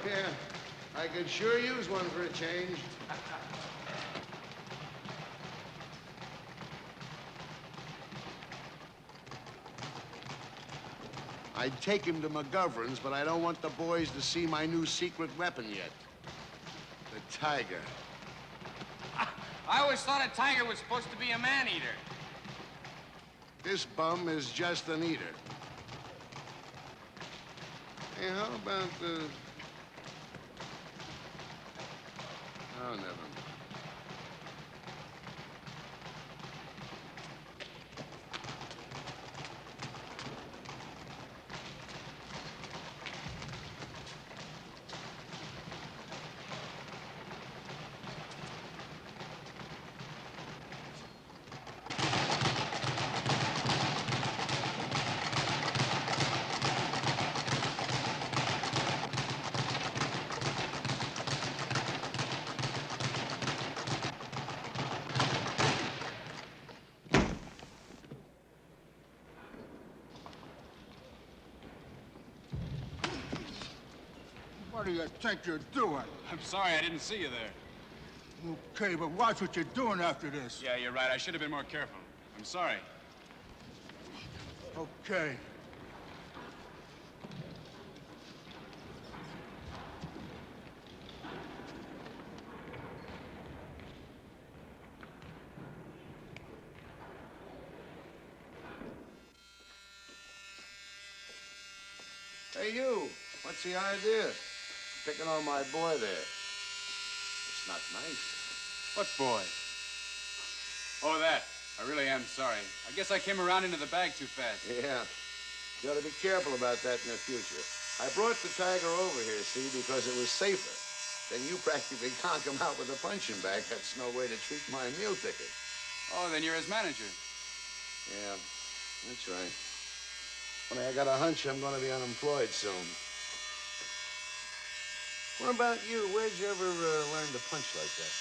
Yeah, I could sure use one for a change. I'd take him to McGovern's, but I don't want the boys to see my new secret weapon yet. The tiger. I always thought a tiger was supposed to be a man-eater. This bum is just an eater. Hey, how about the... Oh, never mind. What do you think you're doing? I'm sorry, I didn't see you there. Okay, but watch what you're doing after this. Yeah, you're right. I should have been more careful. I'm sorry. Okay. Hey, you. What's the idea? Picking on my boy there. It's not nice. What boy? Oh, that. I really am sorry. I guess I came around into the bag too fast. Yeah. You ought to be careful about that in the future. I brought the tiger over here, see, because it was safer. Then you practically conk him out with a punching bag. That's no way to treat my meal ticket. Oh, then you're his manager. Yeah, that's right. Only I got a hunch I'm going to be unemployed soon. What about you? Where'd you ever learn to punch like that?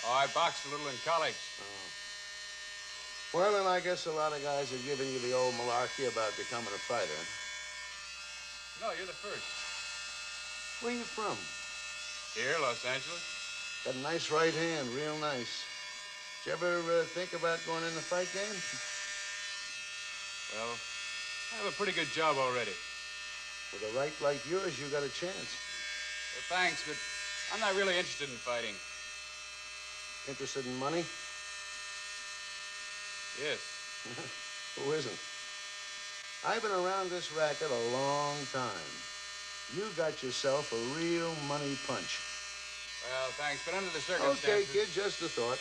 Oh, I boxed a little in college. Oh. Well, then I guess a lot of guys have given you the old malarkey about becoming a fighter. No, you're the first. Where are you from? Here, Los Angeles. Got a nice right hand, real nice. Did you ever think about going in the fight game? Well, I have a pretty good job already. With a right like yours, you got a chance. Well, thanks, but I'm not really interested in fighting. Interested in money? Yes. Who isn't? I've been around this racket a long time. You got yourself a real money punch. Well, thanks, but under the circumstances... Okay, kid, just a thought.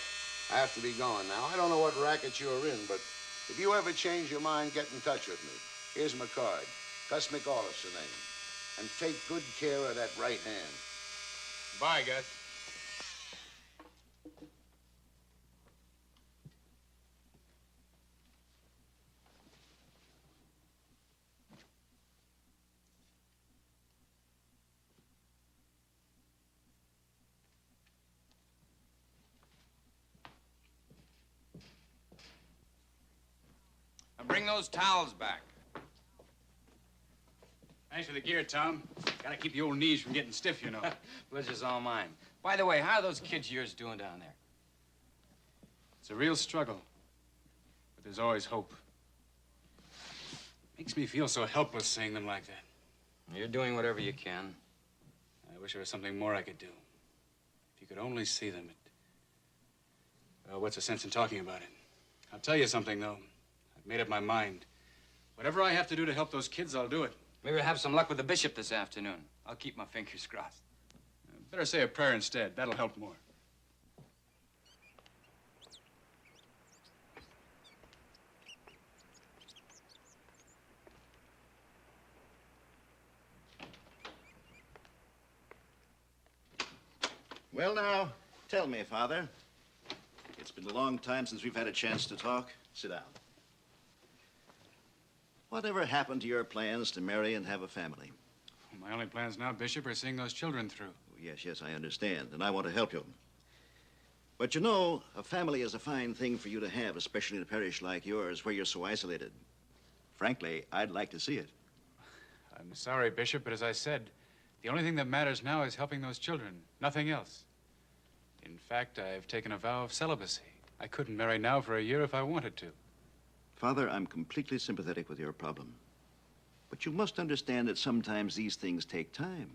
I have to be going now. I don't know what racket you're in, but if you ever change your mind, get in touch with me. Here's my card. Gus McAuliffe's the name. And take good care of that right hand. Bye, Gus. Now bring those towels back. Thanks for the gear, Tom. Gotta keep the old knees from getting stiff, you know. Pleasure's all mine. By the way, how are those kids of yours doing down there? It's a real struggle, but there's always hope. Makes me feel so helpless seeing them like that. You're doing whatever you can. I wish there was something more I could do. If you could only see them. Well, what's the sense in talking about it? I'll tell you something, though. I've made up my mind. Whatever I have to do to help those kids, I'll do it. Maybe we'll have some luck with the bishop this afternoon. I'll keep my fingers crossed. Better say a prayer instead. That'll help more. Well, now, tell me, Father. It's been a long time since we've had a chance to talk. Sit down. Whatever happened to your plans to marry and have a family? My only plans now, Bishop, are seeing those children through. Oh, yes, I understand, and I want to help you. But you know, a family is a fine thing for you to have, especially in a parish like yours, where you're so isolated. Frankly, I'd like to see it. I'm sorry, Bishop, but as I said, The only thing that matters now is helping those children, nothing else. In fact, I've taken a vow of celibacy. I couldn't marry now for a year if I wanted to. Father, I'm completely sympathetic with your problem. But you must understand that sometimes these things take time.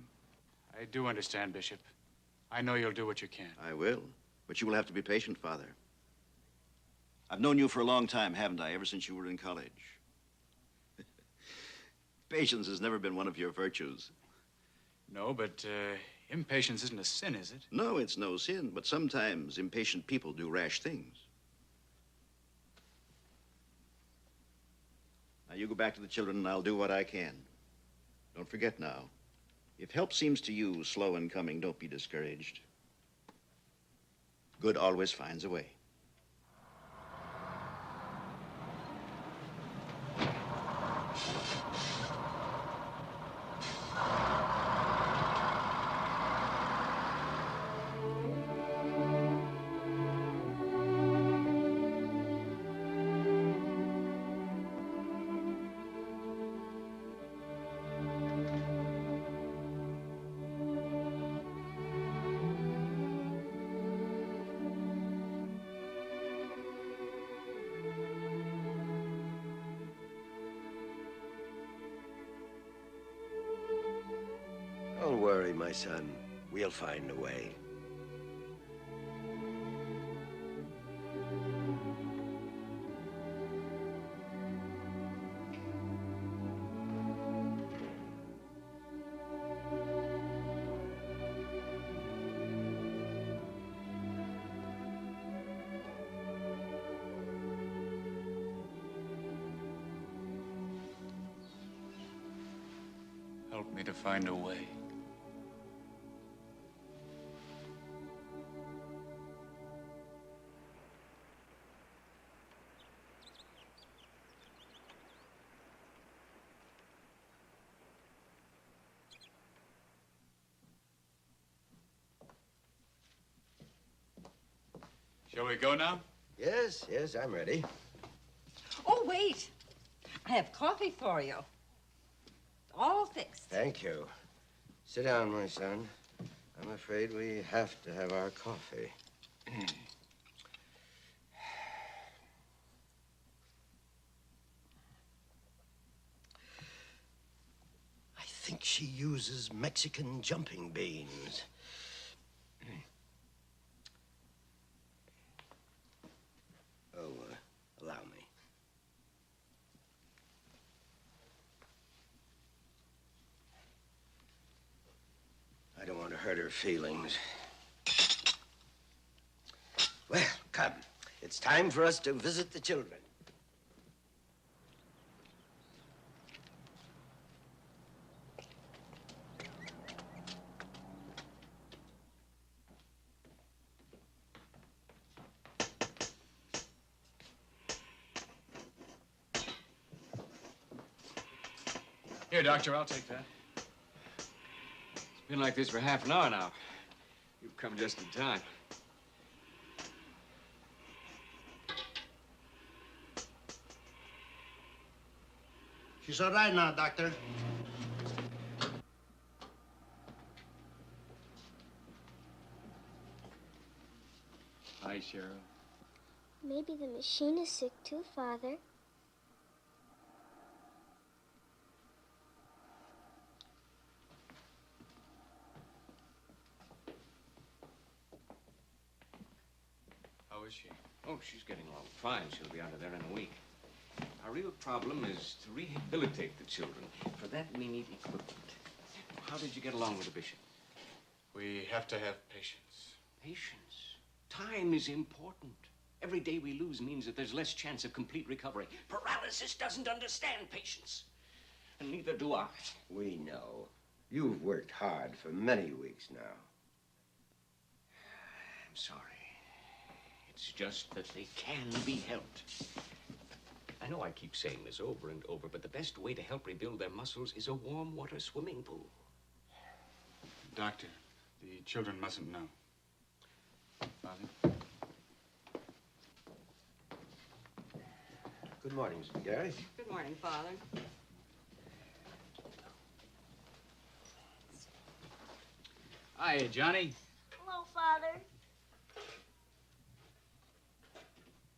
I do understand, Bishop. I know you'll do what you can. I will. But you will have to be patient, Father. I've known you for a long time, haven't I? Ever since you were in college. Patience has never been one of your virtues. No, but impatience isn't a sin, is it? No, it's no sin. But sometimes impatient people do rash things. Now, you go back to the children, and I'll do what I can. Don't forget now, if help seems to you slow in coming, don't be discouraged. Good always finds a way. Don't worry, my son. We'll find a way. Help me to find a way. Shall we go now? Yes, I'm ready. Oh, wait. I have coffee for you. All fixed. Thank you. Sit down, my son. I'm afraid we have to have our coffee. I think she uses Mexican jumping beans. Allow me. I don't want to hurt her feelings. Well, come. It's time for us to visit the children. Here, Doctor, I'll take that. It's been like this for half an hour now. You've come just in time. She's all right now, Doctor. Hi, Cheryl. Maybe the machine is sick too, Father. How is she? Oh, she's getting along fine. She'll be out of there in a week. Our real problem is to rehabilitate the children. For that, we need equipment. How did you get along with the bishop? We have to have patience. Patience. Time is important. Every day we lose means that there's less chance of complete recovery. Paralysis doesn't understand patience. And neither do I. We know. You've worked hard for many weeks now. I'm sorry. It's just that they can be helped. I know I keep saying this over and over, but the best way to help rebuild their muscles is a warm water swimming pool. Doctor, the children mustn't know. Father? Good morning, Mr. Gary. Good morning, Father. Hi, Johnny. Hello, Father.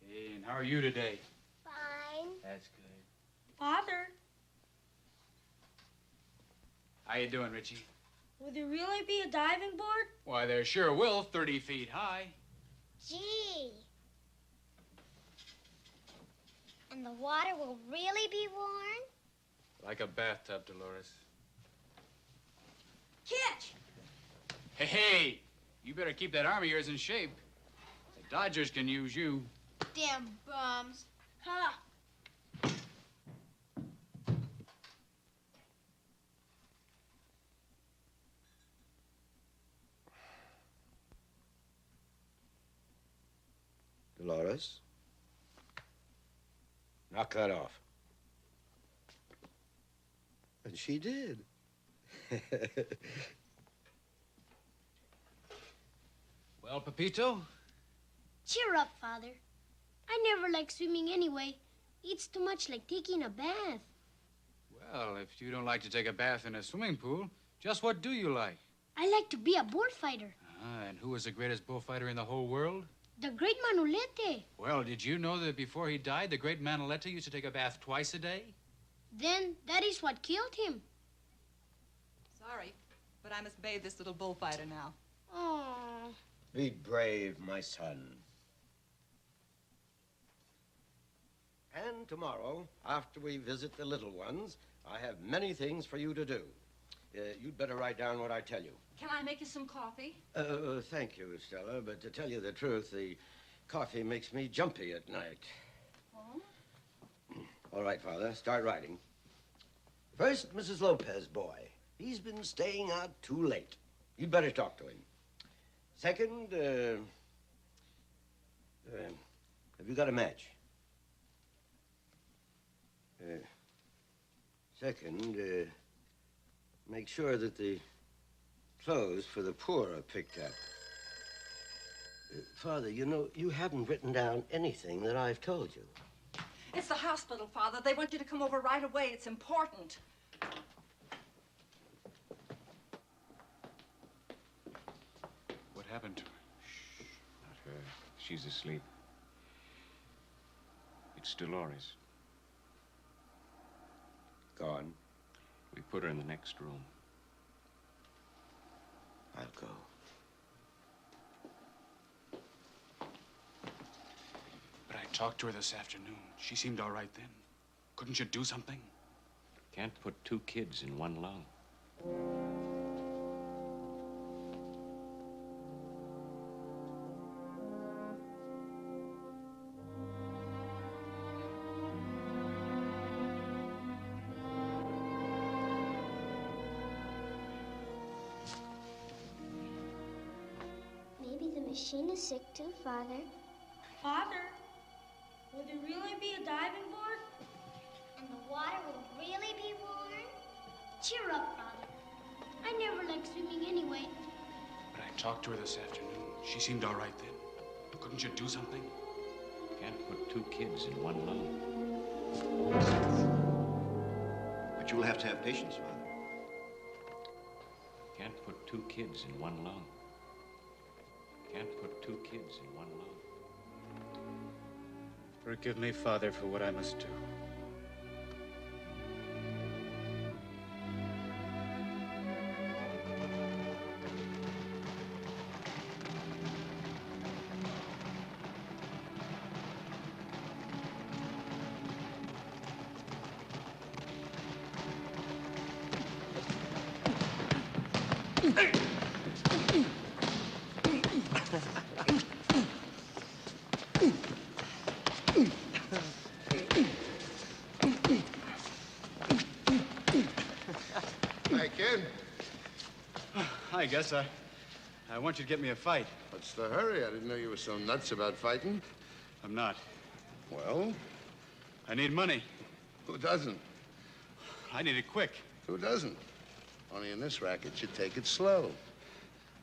Hey, and how are you today? Fine. That's good. Father, How you doing, Richie? will there really be a diving board? Why, there sure will, 30 feet high. Gee. And the water will really be warm? Like a bathtub, Dolores. Catch! Hey, hey! You better keep that arm of yours in shape. The Dodgers can use you. Damn bums. Ha! Dolores? Knock that off. And she did. Well, Pepito? Cheer up, Father. I never like swimming anyway. It's too much like taking a bath. Well, if you don't like to take a bath in a swimming pool, just what do you like? I like to be a bullfighter. And who was the greatest bullfighter in the whole world? The great Manolete. Well, did you know that before he died, the great Manolete used to take a bath twice a day? Then that is what killed him. Sorry, but I must bathe this little bullfighter now. Oh. Be brave, my son. And tomorrow, after we visit the little ones, I have many things for you to do. You'd better write down what I tell you. Can I make you some coffee? Thank you, Stella, but to tell you the truth, the coffee makes me jumpy at night. Oh? All right, Father, start writing. First, Mrs. Lopez boy. He's been staying out too late. You'd better talk to him. Second, have you got a match? Second, make sure that the clothes for the poor are picked up. Father, you know, you haven't written down anything that I've told you. It's the hospital, Father. They want you to come over right away. It's important. What happened to her? Shh, not her. She's asleep. It's Dolores. Gone. We put her in the next room. I'll go. But I talked to her this afternoon. She seemed all right then. Couldn't you do something? Can't put two kids in one lung. Maybe the machine is sick too, Father. Father, will there really be a diving board? And the water will really be warm? Cheer up, Father. I never liked swimming anyway. But I talked to her this afternoon. She seemed all right then. Couldn't you do something? Can't put two kids in one lung. But you'll have to have patience, Father. Can't put two kids in one lung. Can't put two kids in one lung. Forgive me, Father, for what I must do. Hey, kid. I guess I want you to get me a fight. What's the hurry? I didn't know you were so nuts about fighting. I'm not. Well, I need money. who doesn't? I need it quick. Who doesn't? Only in this racket, you take it slow.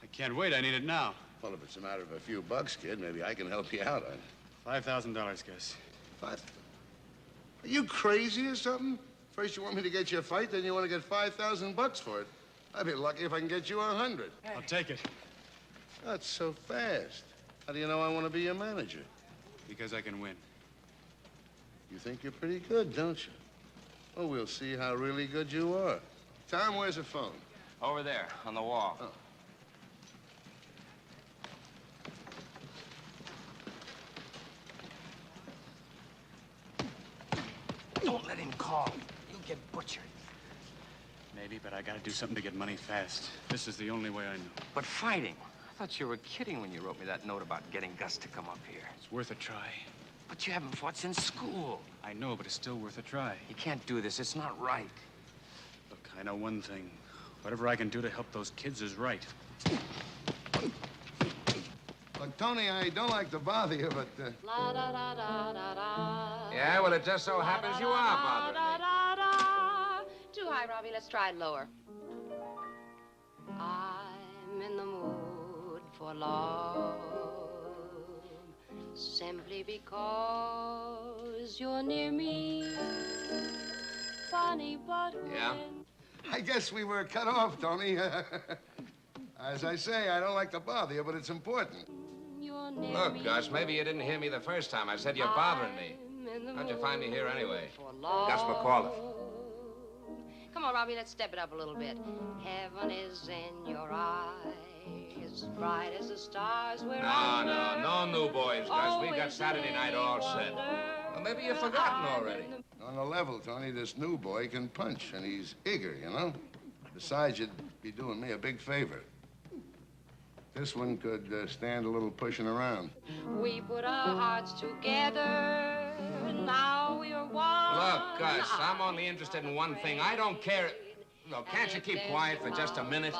I can't wait. I need it now. Well, if it's a matter of a few bucks, kid, maybe I can help you out. $5,000, Gus. Five? Are you crazy or something? First you want me to get you a fight, then you want to get $5,000 for it. I'd be lucky if I can get you 100. I'll take it. That's so fast. How do you know I want to be your manager? Because I can win. You think you're pretty good, don't you? Well, we'll see how really good you are. Tom, where's the phone? Over there, on the wall. Oh. Don't let him call. You'll get butchered. Maybe, but I gotta do something to get money fast. This is the only way I know. But fighting? I thought you were kidding when you wrote me that note about getting Gus to come up here. It's worth a try. But you haven't fought since school. I know, but it's still worth a try. You can't do this. It's not right. Look, I know one thing. Whatever I can do to help those kids is right. Look, Tony, I don't like to bother you, but... La da da da da da. Yeah, well, it just so happens you are bothering me. Too high, Robbie. Let's try it lower. I'm in the mood for love, simply because you're near me. Funny, but Yeah? I guess we were cut off, Tony. As I say, I don't like to bother you, but it's important. you're near Look, me. Gus, maybe you didn't hear me the first time. I said you're bothering me. How'd you find me here anyway? Gus McAuliffe. Come on, Robbie, let's step it up a little bit. Heaven is in your eyes, bright as the stars we're No new boys, Gus. We got Saturday night all set. Well, maybe you've forgotten already. On the level, Tony, this new boy can punch, and he's eager, you know? Besides, you'd be doing me a big favor. This one could stand a little pushing around. We put our hearts together, now we're one. Look, Gus, I'm only interested in one thing. I don't care. Look, can't you keep quiet for just a minute?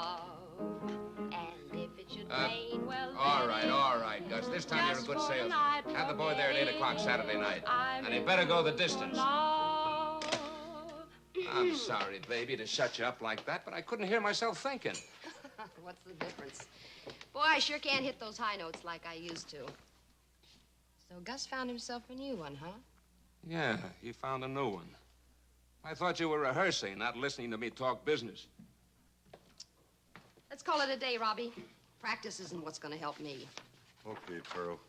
All right, Gus. This time you're a good salesman. Have the boy there at 8 o'clock Saturday night. And he better go the distance. I'm sorry, baby, to shut you up like that, but I couldn't hear myself thinking. What's the difference? Boy, I sure can't hit those high notes like I used to. So Gus found himself a new one, huh? Yeah, he found a new one. I thought you were rehearsing, not listening to me talk business. Let's call it a day, Robbie. Practice isn't what's going to help me. Okay, Pearl.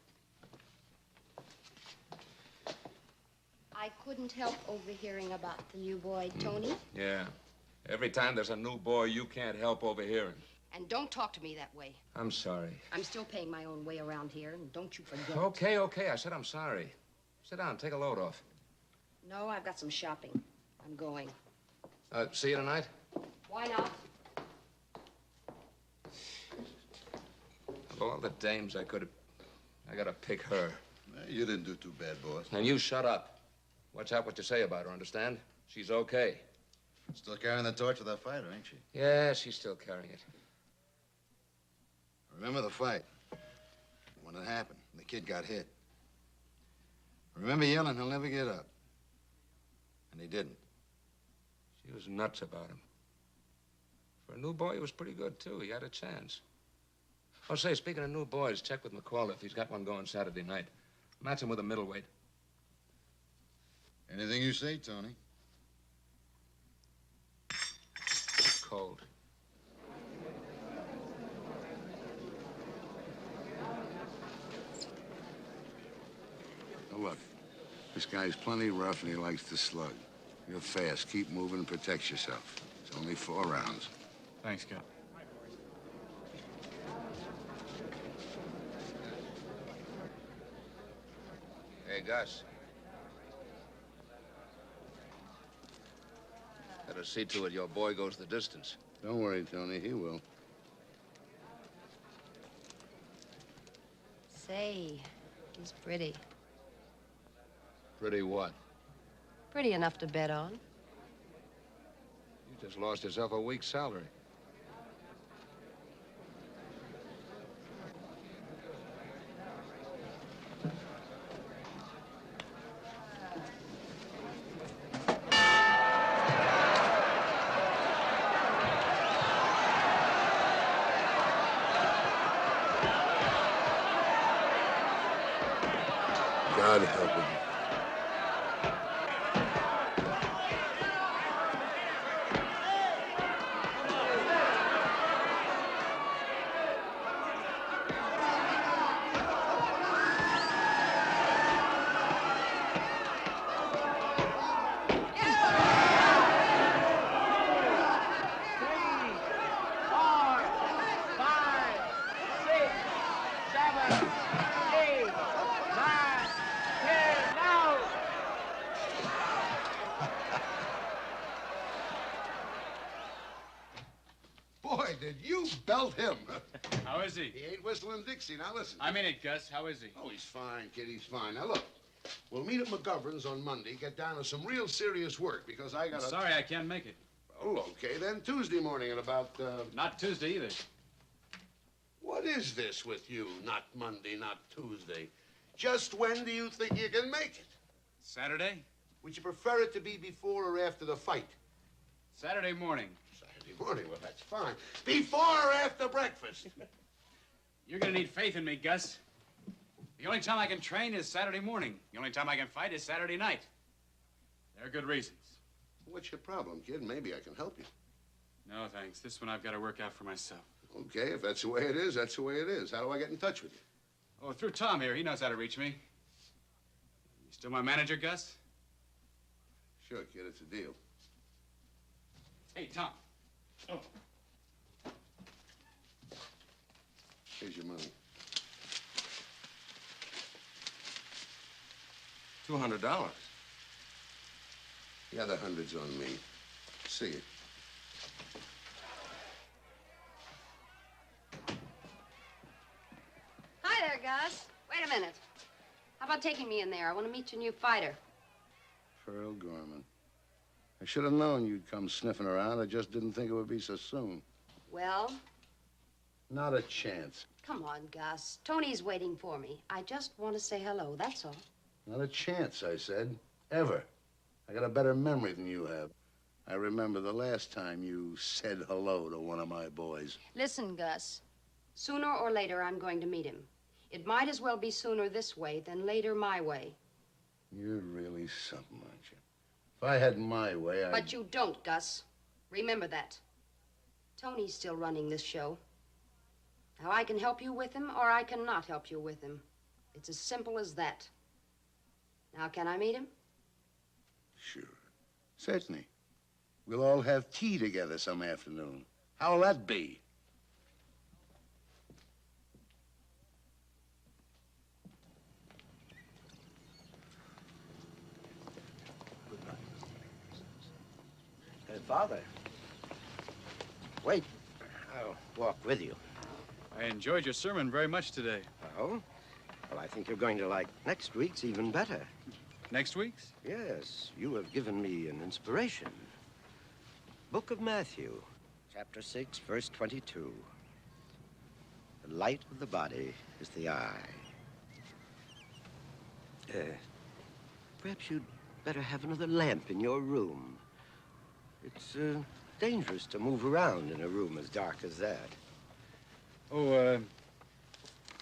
I couldn't help overhearing about the new boy, Tony. Yeah. Every time there's a new boy, you can't help overhearing. And don't talk to me that way. I'm sorry. I'm still paying my own way around here, and don't you forget. Okay. I said I'm sorry. Sit down, take a load off. No, I've got some shopping. I'm going. See you tonight? Why not? Of all the dames I gotta pick her. You didn't do too bad, boss. And you shut up. Watch out what you say about her, understand? She's okay. Still carrying the torch of that fighter, ain't she? Yeah, she's still carrying it. Remember the fight. When it happened, the kid got hit. Remember yelling, he'll never get up. And he didn't. She was nuts about him. For a new boy, he was pretty good, too. He had a chance. Oh, say, speaking of new boys, check with McAuliffe. He's got one going Saturday night. Match him with a middleweight. Anything you say, Tony. Cold. Now, look, this guy's plenty rough and he likes to slug. You're fast. Keep moving and protect yourself. It's only 4 rounds. Thanks, Cap. Hey, Gus. Better see to it your boy goes the distance. Don't worry, Tony. He will. Say, he's pretty. Pretty what? Pretty enough to bet on. You just lost yourself a week's salary. God help him. did you belt him. How is he? He ain't whistling Dixie. Now, listen. I mean it, Gus. How is he? Oh, he's fine, kid. He's fine. Now, look. We'll meet at McGovern's on Monday, get down to some real serious work, because I got Sorry, I can't make it. Oh, okay, then Tuesday morning at about, Not Tuesday either. What is this with you? Not Monday, not Tuesday. Just when do you think you can make it? Saturday? Would you prefer it to be before or after the fight? Saturday morning. Saturday morning? Well, that's fine. Before or after breakfast? You're gonna need faith in me, Gus. The only time I can train is Saturday morning. The only time I can fight is Saturday night. There are good reasons. What's your problem, kid? Maybe I can help you. No, thanks. This one I've got to work out for myself. Okay, if that's the way it is, that's the way it is. How do I get in touch with you? Oh, through Tom here. He knows how to reach me. You still my manager, Gus? Sure, kid, it's a deal. Hey, Tom. Oh. Here's your money. $200. The other 100's on me. See you. Hi there, Gus. Wait a minute. How about taking me in there? I want to meet your new fighter. Pearl Gorman. I should have known you'd come sniffing around. I just didn't think it would be so soon. Well, Not a chance. come on, Gus. Tony's waiting for me. I just want to say hello, that's all. Not a chance, I said. Ever. I got a better memory than you have. I remember the last time you said hello to one of my boys. Listen, Gus. Sooner or later, I'm going to meet him. It might as well be sooner this way than later my way. You're really something, aren't you? If I had my way, I'd... But you don't, Gus. Remember that. Tony's still running this show. Now, I can help you with him, or I cannot help you with him. It's as simple as that. Now, can I meet him? Sure. Certainly. We'll all have tea together some afternoon. How'll that be? Father. Wait. I'll walk with you. I enjoyed your sermon very much today. Oh? Well, I think you're going to like next week's even better. Next week's? Yes, you have given me an inspiration. Book of Matthew, chapter 6, verse 22. The light of the body is the eye. Perhaps you'd better have another lamp in your room. It's dangerous to move around in a room as dark as that. Oh,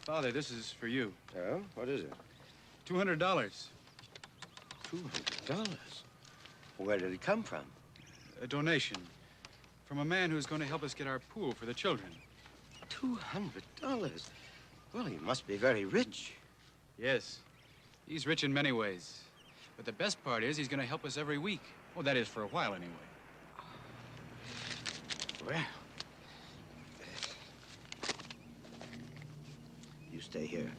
Father, this is for you. Oh? What is it? $200. $200? Where did it come from? A donation from a man who's going to help us get our pool for the children. $200? Well, he must be very rich. Yes. He's rich in many ways. But the best part is he's going to help us every week. Well, that is for a while anyway. Well, you stay here.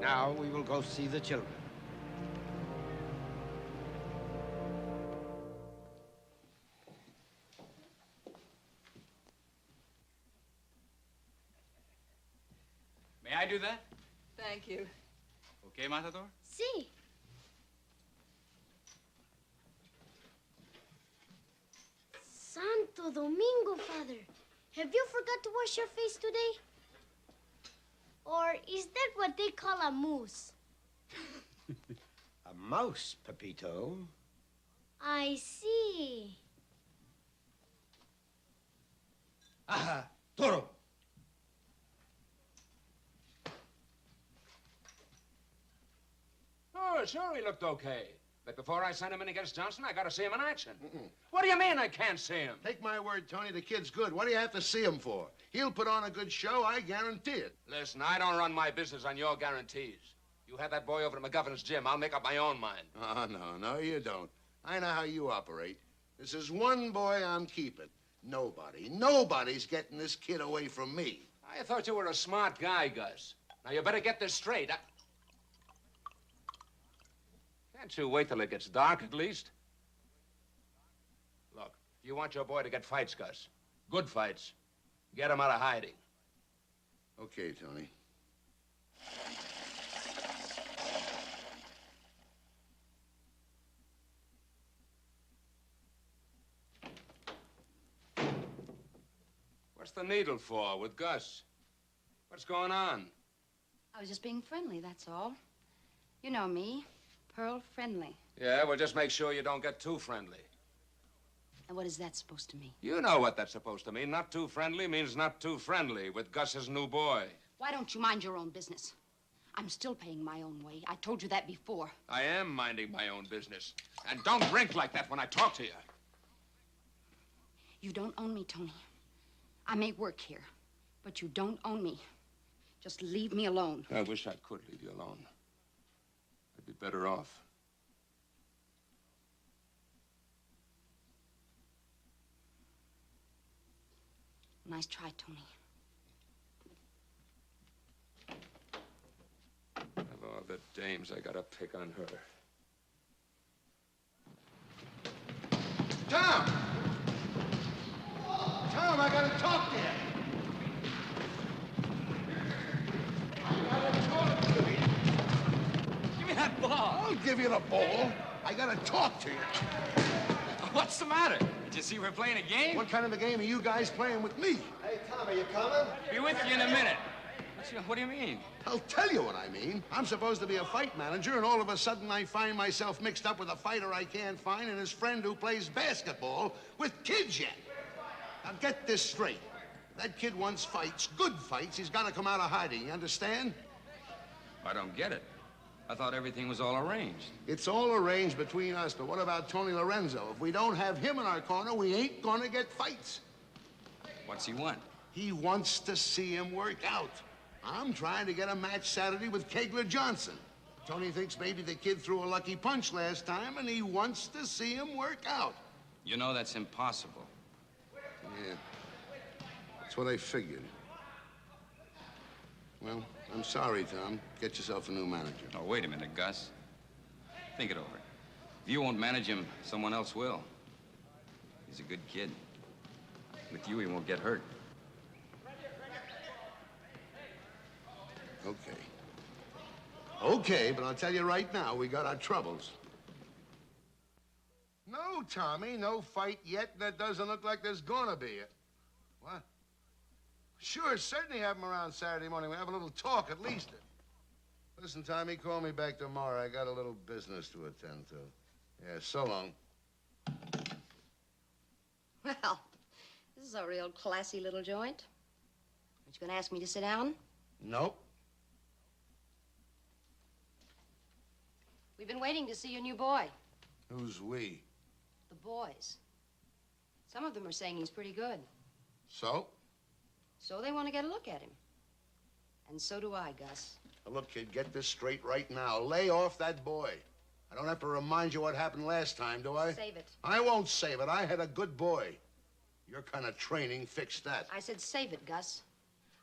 Now we will go see the children. May I do that? Thank you. Okay, Matador? See. Santo Domingo, Father. Have you forgot to wash your face today? Or is that what they call a moose? A mouse, Pepito. I see. Aha, toro. Oh, sure, he looked okay. But before I send him in against Johnson, I gotta see him in action. What do you mean I can't see him? Take my word, Tony, the kid's good. What do you have to see him for? He'll put on a good show, I guarantee it. Listen, I don't run my business on your guarantees. You have that boy over to McGovern's gym. I'll make up my own mind. Oh, no, you don't. I know how you operate. This is one boy I'm keeping. Nobody's getting this kid away from me. I thought you were a smart guy, Gus. Now, you better get this straight. Can't you wait till it gets dark, at least? Look, if you want your boy to get fights, Gus, good fights, get him out of hiding. Okay, Tony. What's the needle for with Gus? What's going on? I was just being friendly, that's all. You know me, Pearl friendly. Yeah, well, just make sure you don't get too friendly. And what is that supposed to mean? You know what that's supposed to mean. Not too friendly means not too friendly with Gus's new boy. Why don't you mind your own business? I'm still paying my own way. I told you that before. I am minding my own business. And don't drink like that when I talk to you. You don't own me, Tony. I may work here, but you don't own me. Just leave me alone. I wish I could leave you alone. I'd be better off. Nice try, Tony. Of all the dames, I gotta pick on her. Tom! Tom, I gotta talk to you. Give me that ball. I'll give you the ball. I gotta talk to you. What's the matter? Did you see we're playing a game? What kind of a game are you guys playing with me? Hey, Tom, are you coming? Be with you in a minute. What do you mean? I'll tell you what I mean. I'm supposed to be a fight manager, and all of a sudden I find myself mixed up with a fighter I can't find and his friend who plays basketball with kids yet. Now get this straight. That kid wants fights, good fights. He's got to come out of hiding, you understand? I don't get it. I thought everything was all arranged. It's all arranged between us, but what about Tony Lorenzo? If we don't have him in our corner, we ain't gonna get fights. What's he want? He wants to see him work out. I'm trying to get a match Saturday with Kegler Johnson. Tony thinks maybe the kid threw a lucky punch last time, and he wants to see him work out. You know that's impossible. Yeah, that's what I figured. Well, I'm sorry, Tom. Get yourself a new manager. Oh, wait a minute, Gus. Think it over. If you won't manage him, someone else will. He's a good kid. With you, he won't get hurt. Okay. Okay, but I'll tell you right now, we got our troubles. No, Tommy, no fight yet. That doesn't look like there's gonna be it. What? Sure, certainly have him around Saturday morning. We'll have a little talk at least. Listen, Tommy, call me back tomorrow. I got a little business to attend to. Yeah, so long. Well, this is a real classy little joint. Aren't you going to ask me to sit down? Nope. We've been waiting to see your new boy. Who's we? The boys. Some of them are saying he's pretty good. So? So they want to get a look at him. And so do I, Gus. Now, look, kid, get this straight right now. Lay off that boy. I don't have to remind you what happened last time, do I? Save it. I won't save it. I had a good boy. Your kind of training fixed that. I said save it, Gus.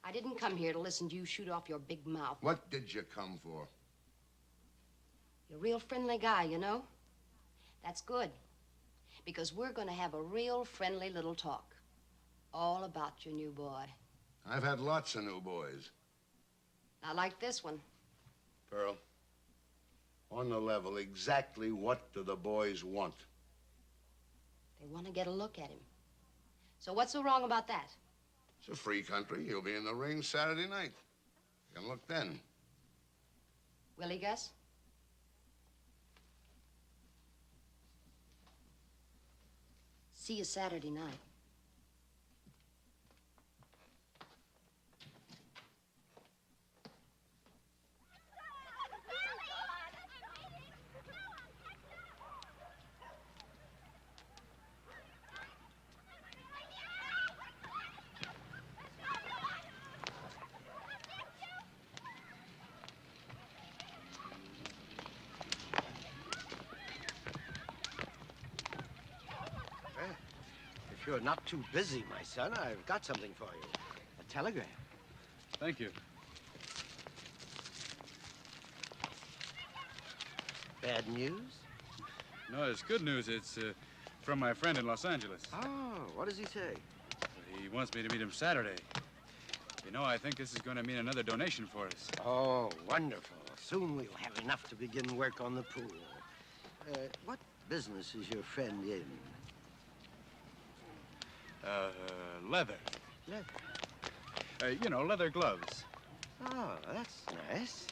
I didn't come here to listen to you shoot off your big mouth. What did you come for? You're a real friendly guy, you know? That's good. Because we're going to have a real friendly little talk. All about your new boy. I've had lots of new boys. Not like this one. Pearl, on the level, exactly what do the boys want? They want to get a look at him. So what's so wrong about that? It's a free country. He'll be in the ring Saturday night. Can look then. Will he, Gus? See you Saturday night. If you're not too busy, my son, I've got something for you. A telegram. Thank you. Bad news? No, it's good news. It's from my friend in Los Angeles. Oh, what does he say? He wants me to meet him Saturday. You know, I think this is going to mean another donation for us. Oh, wonderful. Soon we'll have enough to begin work on the pool. What business is your friend in? Leather. Leather? You know, leather gloves. Oh, that's nice.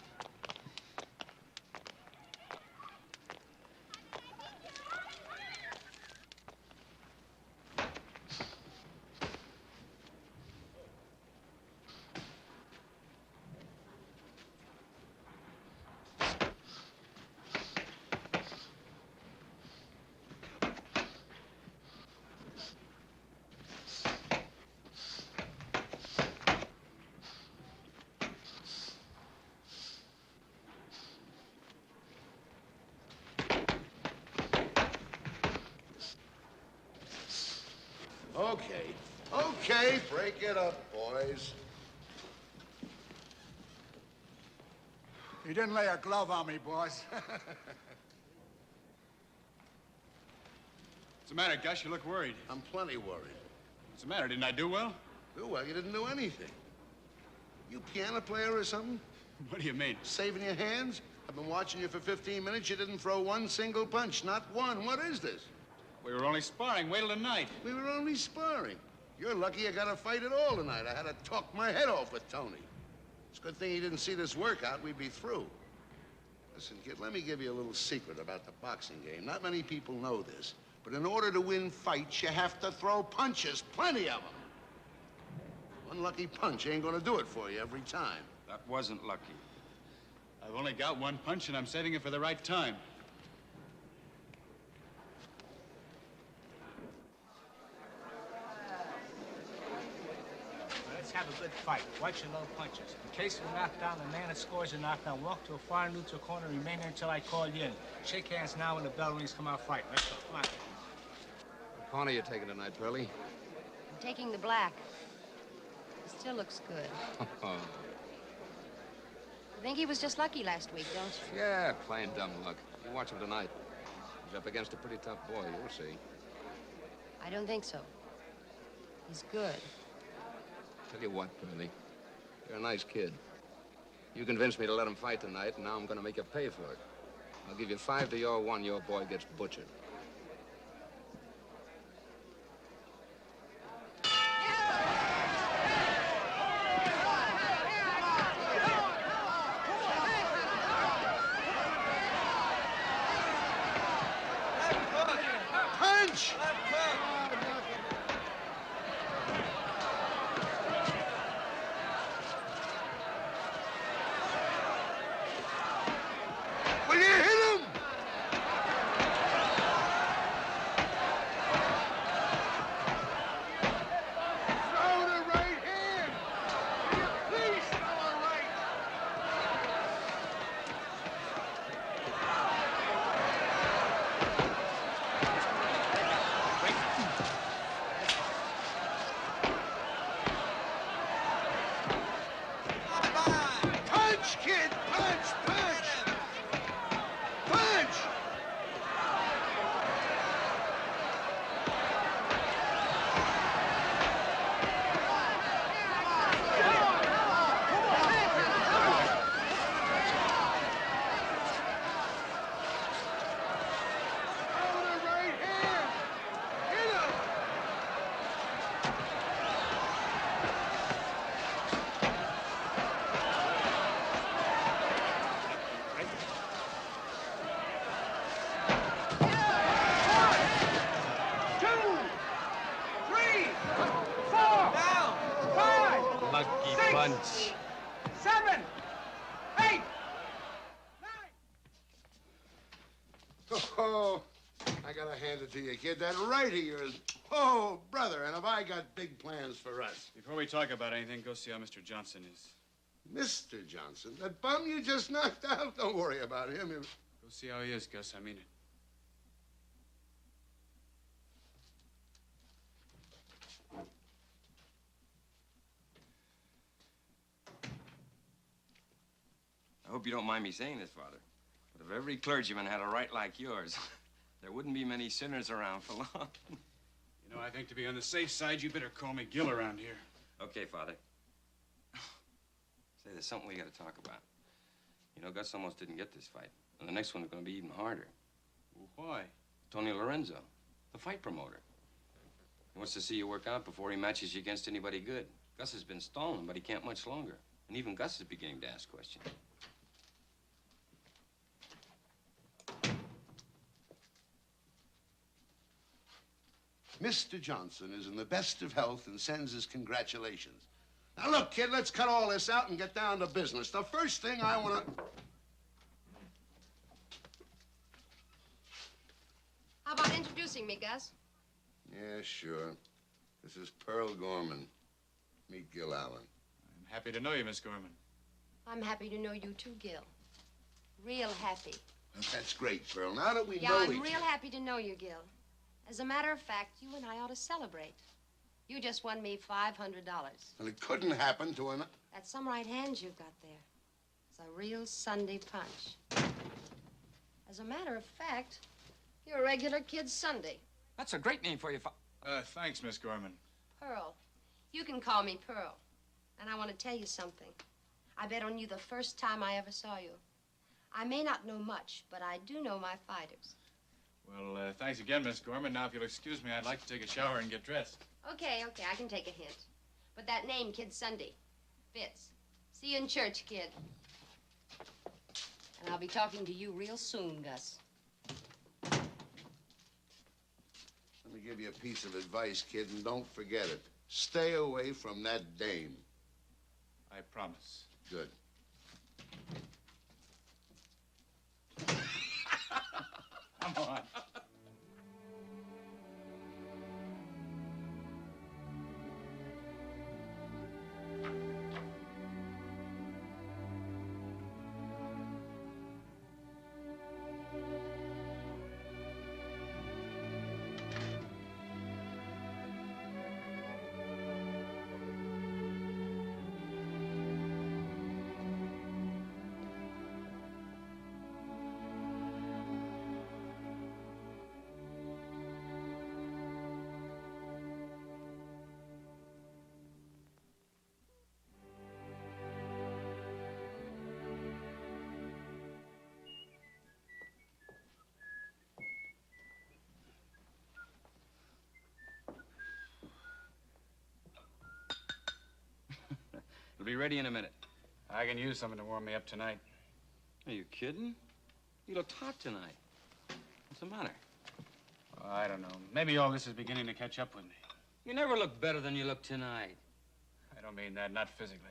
Okay, break it up, boys. He didn't lay a glove on me, boss. What's the matter, Gus? You look worried. I'm plenty worried. What's the matter? Didn't I do well? Do well, you didn't do anything. You piano player or something? What do you mean? Saving your hands? I've been watching you for 15 minutes. You didn't throw one single punch, not one. What is this? We were only sparring. Wait till tonight. We were only sparring. You're lucky I got a fight at all tonight. I had to talk my head off with Tony. It's a good thing he didn't see this workout. We'd be through. Listen, kid, let me give you a little secret about the boxing game. Not many people know this, but in order to win fights, you have to throw punches, plenty of them. One lucky punch ain't gonna do it for you every time. That wasn't lucky. I've only got one punch, and I'm saving it for the right time. Let's have a good fight. Watch your low punches. In case of a knockdown, the man that scores a knockdown, walk to a far neutral corner, remain there until I call you in. Shake hands now when the bell rings, come out fight. Let's go, come on. What corner are you taking tonight, Pearlie? I'm taking the black. He still looks good. I think he was just lucky last week, don't you? Yeah, plain dumb luck. You watch him tonight. He's up against a pretty tough boy, you'll see. I don't think so. He's good. Tell you what, Pearlie, you're a nice kid. You convinced me to let him fight tonight, and now I'm going to make you pay for it. I'll give you 5 to your 1. Your boy gets butchered. Punch! Will you hit him? punch. 7, 8. Oh, I gotta hand it to you, kid. That right of yours. Oh, brother, and have I got big plans for us. Before we talk about anything, go see how Mr. Johnson is. Mr. Johnson, that bum you just knocked out, don't worry about him. Go see how he is, Gus. I mean it. I hope you don't mind me saying this, Father, but if every clergyman had a right like yours, there wouldn't be many sinners around for long. You know, I think to be on the safe side, you better call me Gil around here. Okay, Father. Say, there's something we got to talk about. You know, Gus almost didn't get this fight, and the next one's going to be even harder. Well, why? Tony Lorenzo, the fight promoter. He wants to see you work out before he matches you against anybody good. Gus has been stalling, but he can't much longer. And even Gus is beginning to ask questions. Mr. Johnson is in the best of health and sends his congratulations. Now, look, kid, let's cut all this out and get down to business. The first thing I want to... How about introducing me, Gus? Yeah, sure. This is Pearl Gorman. Meet Gil Allen. I'm happy to know you, Miss Gorman. I'm happy to know you too, Gil. Real happy. That's great, Pearl. Now that we Yeah, know I'm each real happy to know you, Gil. As a matter of fact, you and I ought to celebrate. You just won me $500. And it couldn't happen to an... That's some right hands you've got there. It's a real Sunday punch. As a matter of fact, you're a regular Kid Sunday. That's a great name for you, Thanks, Miss Gorman. Pearl. You can call me Pearl. And I want to tell you something. I bet on you the first time I ever saw you. I may not know much, but I do know my fighters. Well, thanks again, Miss Gorman. Now, if you'll excuse me, I'd like to take a shower and get dressed. Okay, I can take a hint. But that name, Kid Sunday, fits. See you in church, kid. And I'll be talking to you real soon, Gus. Let me give you a piece of advice, kid, and don't forget it. Stay away from that dame. I promise. Good. Come on. It'll be ready in a minute. I can use something to warm me up tonight. Are you kidding? You looked hot tonight. What's the matter? Oh, I don't know. Maybe all this is beginning to catch up with me. You never look better than you look tonight. I don't mean that, not physically.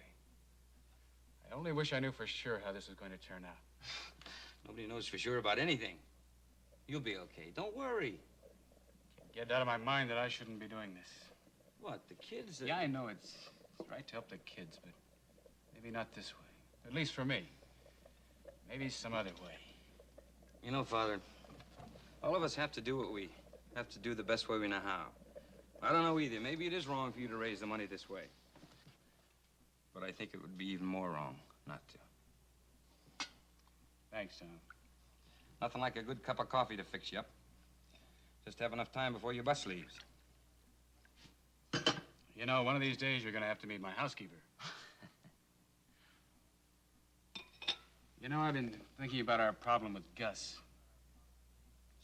I only wish I knew for sure how this is going to turn out. Nobody knows for sure about anything. You'll be okay. Don't worry. Get out of my mind that I shouldn't be doing this. What, the kids? Yeah, I know it's right to help the kids, but maybe not this way. At least for me. Maybe some other way. You know, Father, all of us have to do what we have to do the best way we know how. I don't know either. Maybe it is wrong for you to raise the money this way. But I think it would be even more wrong not to. Thanks, Tom. Nothing like a good cup of coffee to fix you up. Just have enough time before your bus leaves. You know, one of these days you're going to have to meet my housekeeper. You know, I've been thinking about our problem with Gus.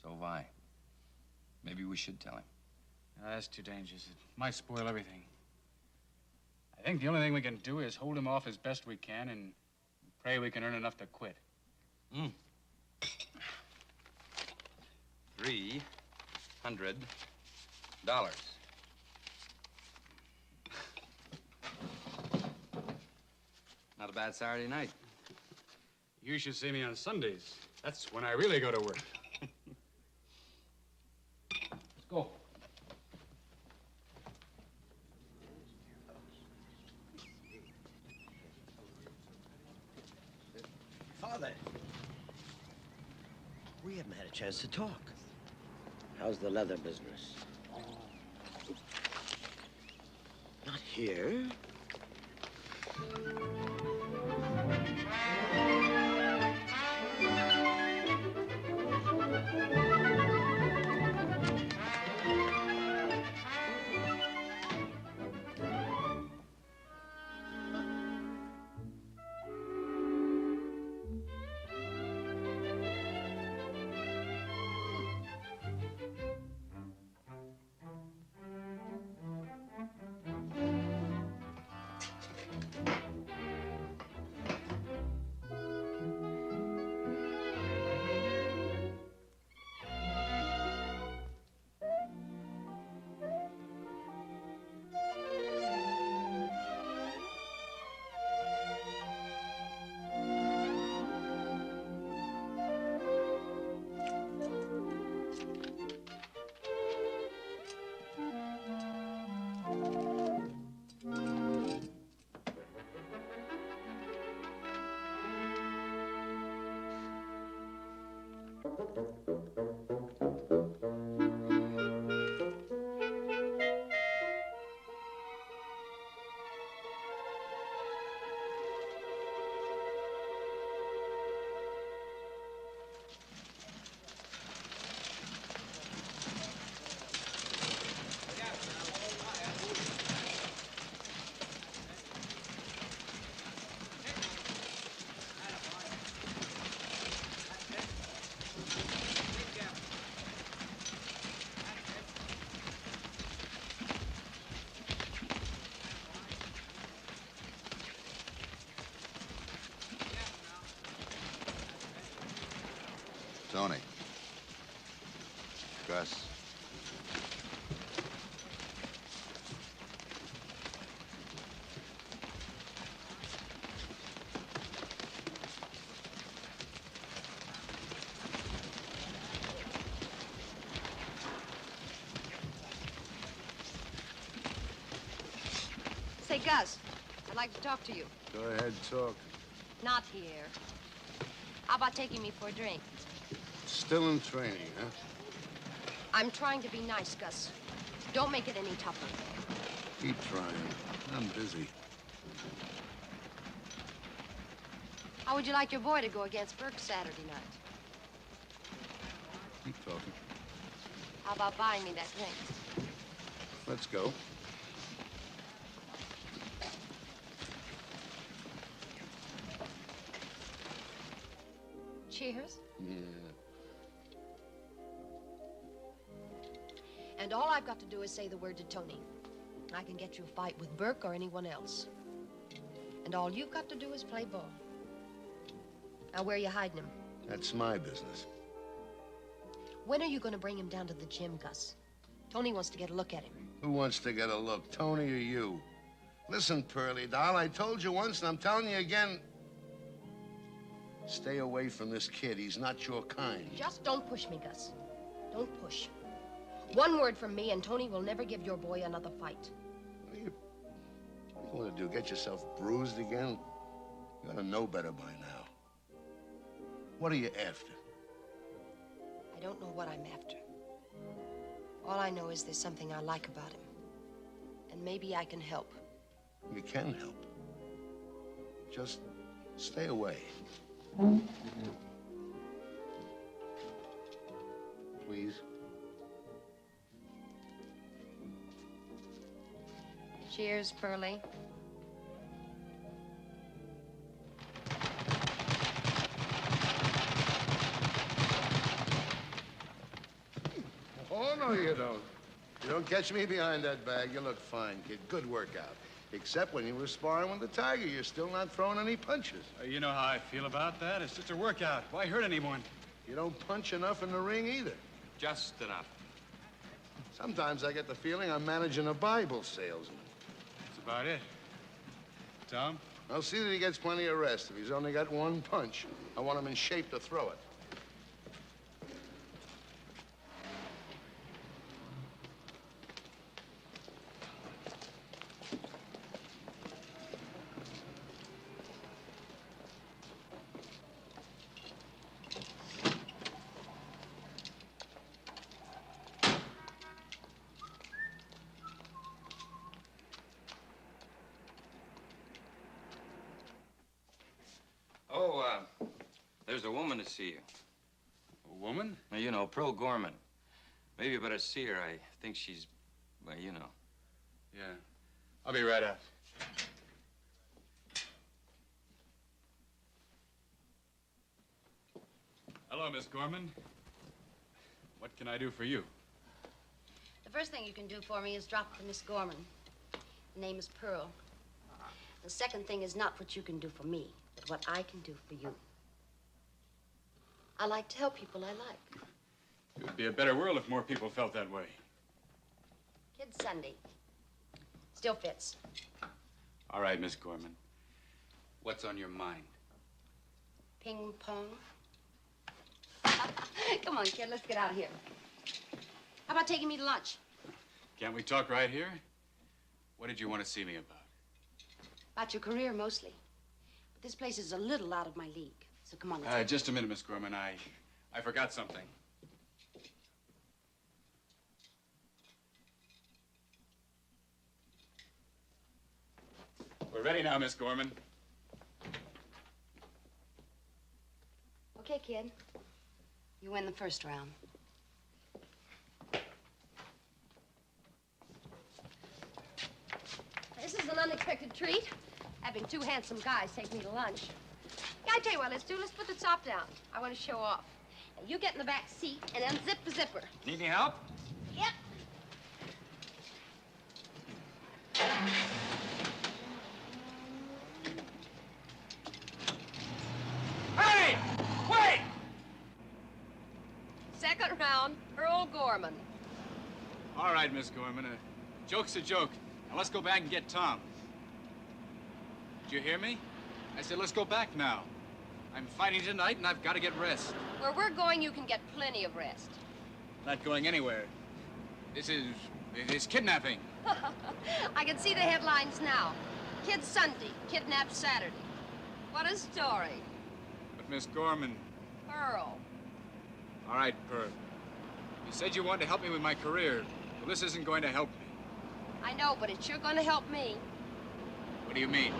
So have I. Maybe we should tell him. No, that's too dangerous. It might spoil everything. I think the only thing we can do is hold him off as best we can and pray we can earn enough to quit. $300. Not a bad Saturday night. You should see me on Sundays. That's when I really go to work. Let's go. Father, we haven't had a chance to talk. How's the leather business? Not here. Tony. Gus. Say, Gus, I'd like to talk to you. Go ahead, talk. Not here. How about taking me for a drink? Still in training, huh? I'm trying to be nice, Gus. Don't make it any tougher. Keep trying. I'm busy. How would you like your boy to go against Burke Saturday night? Keep talking. How about buying me that drink? Let's go. Cheers. Yeah. And all I've got to do is say the word to Tony. I can get you a fight with Burke or anyone else. And all you've got to do is play ball. Now, where are you hiding him? That's my business. When are you going to bring him down to the gym, Gus? Tony wants to get a look at him. Who wants to get a look, Tony or you? Listen, Pearlie doll, I told you once and I'm telling you again. Stay away from this kid. He's not your kind. Just don't push me, Gus. Don't push. One word from me and Tony will never give your boy another fight. What do you want to do, get yourself bruised again? You ought to know better by now. What are you after? I don't know what I'm after. All I know is there's something I like about him. And maybe I can help. You can help. Just stay away. Please. Cheers, Pearlie. Oh, no, you don't. You don't catch me behind that bag. You look fine, kid. Good workout. Except when you were sparring with the Tiger, you're still not throwing any punches. You know how I feel about that. It's just a workout. Why hurt anyone? You don't punch enough in the ring either. Just enough. Sometimes I get the feeling I'm managing a Bible salesman. That's about it. Tom? I'll see that he gets plenty of rest. If he's only got one punch, I want him in shape to throw it. There's a woman to see you. A woman? Now, you know, Pearl Gorman. Maybe you better see her. I think she's, well, you know. Yeah. I'll be right out. Hello, Miss Gorman. What can I do for you? The first thing you can do for me is drop to Miss Gorman. The name is Pearl. The second thing is not what you can do for me, but what I can do for you. I like to help people I like. It would be a better world if more people felt that way. Kid Sunday. Still fits. All right, Miss Gorman. What's on your mind? Ping pong. Come on, kid, let's get out of here. How about taking me to lunch? Can't we talk right here? What did you want to see me about? About your career, mostly. But this place is a little out of my league. So come on, let's Just a minute, Miss Gorman. I forgot something. We're ready now, Miss Gorman. Okay, kid. You win the first round. This is an unexpected treat. Having two handsome guys take me to lunch. Yeah, I tell you what, let's do. Let's put the top down. I want to show off. Now, you get in the back seat and unzip the zipper. Need any help? Yep. Hey! Wait! Second round, Earl Gorman. All right, Miss Gorman. A joke's a joke. Now let's go back and get Tom. Did you hear me? I said let's go back now. I'm fighting tonight, and I've got to get rest. Where we're going, you can get plenty of rest. Not going anywhere. This is kidnapping. I can see the headlines now. Kid Sunday, kidnapped Saturday. What a story. But Miss Gorman... Pearl. All right, Pearl. You said you wanted to help me with my career. Well, this isn't going to help me. I know, but it's sure going to help me. What do you mean?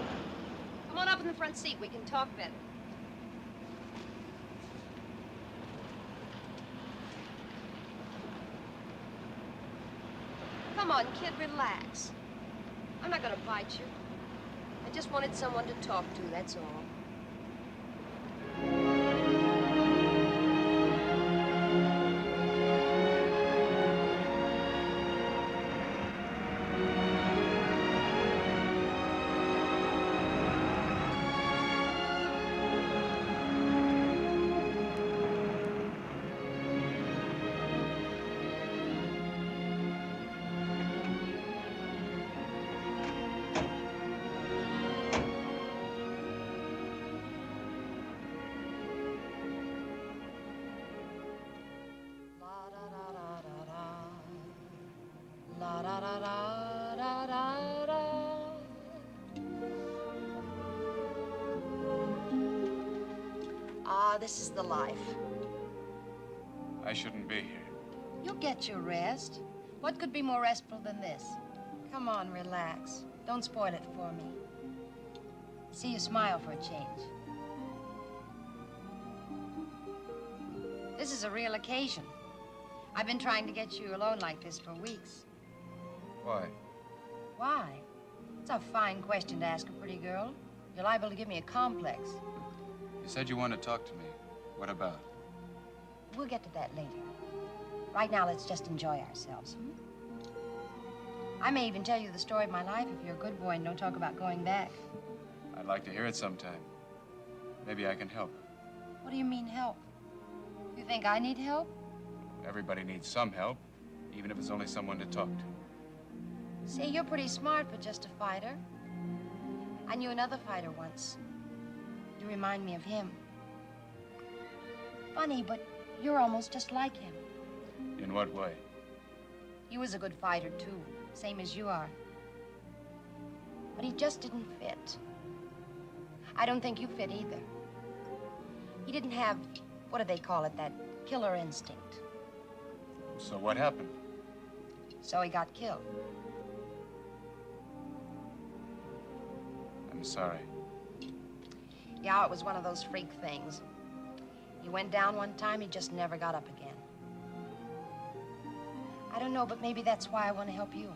Come on up in the front seat. We can talk better. Come on, kid, relax. I'm not going to bite you. I just wanted someone to talk to, that's all. This is the life. I shouldn't be here. You'll get your rest. What could be more restful than this? Come on, relax. Don't spoil it for me. See you smile for a change. This is a real occasion. I've been trying to get you alone like this for weeks. Why? Why? It's a fine question to ask a pretty girl. You're liable to give me a complex. You said you wanted to talk to me. What about? We'll get to that later. Right now, let's just enjoy ourselves. I may even tell you the story of my life if you're a good boy and don't talk about going back. I'd like to hear it sometime. Maybe I can help. What do you mean, help? You think I need help? Everybody needs some help, even if it's only someone to talk to. See, you're pretty smart for just a fighter. I knew another fighter once. You remind me of him. Funny, but you're almost just like him. In what way? He was a good fighter, too, same as you are. But he just didn't fit. I don't think you fit either. He didn't have, what do they call it, that killer instinct. So what happened? So he got killed. I'm sorry. Yeah, it was one of those freak things. He went down one time, he just never got up again. I don't know, but maybe that's why I want to help you.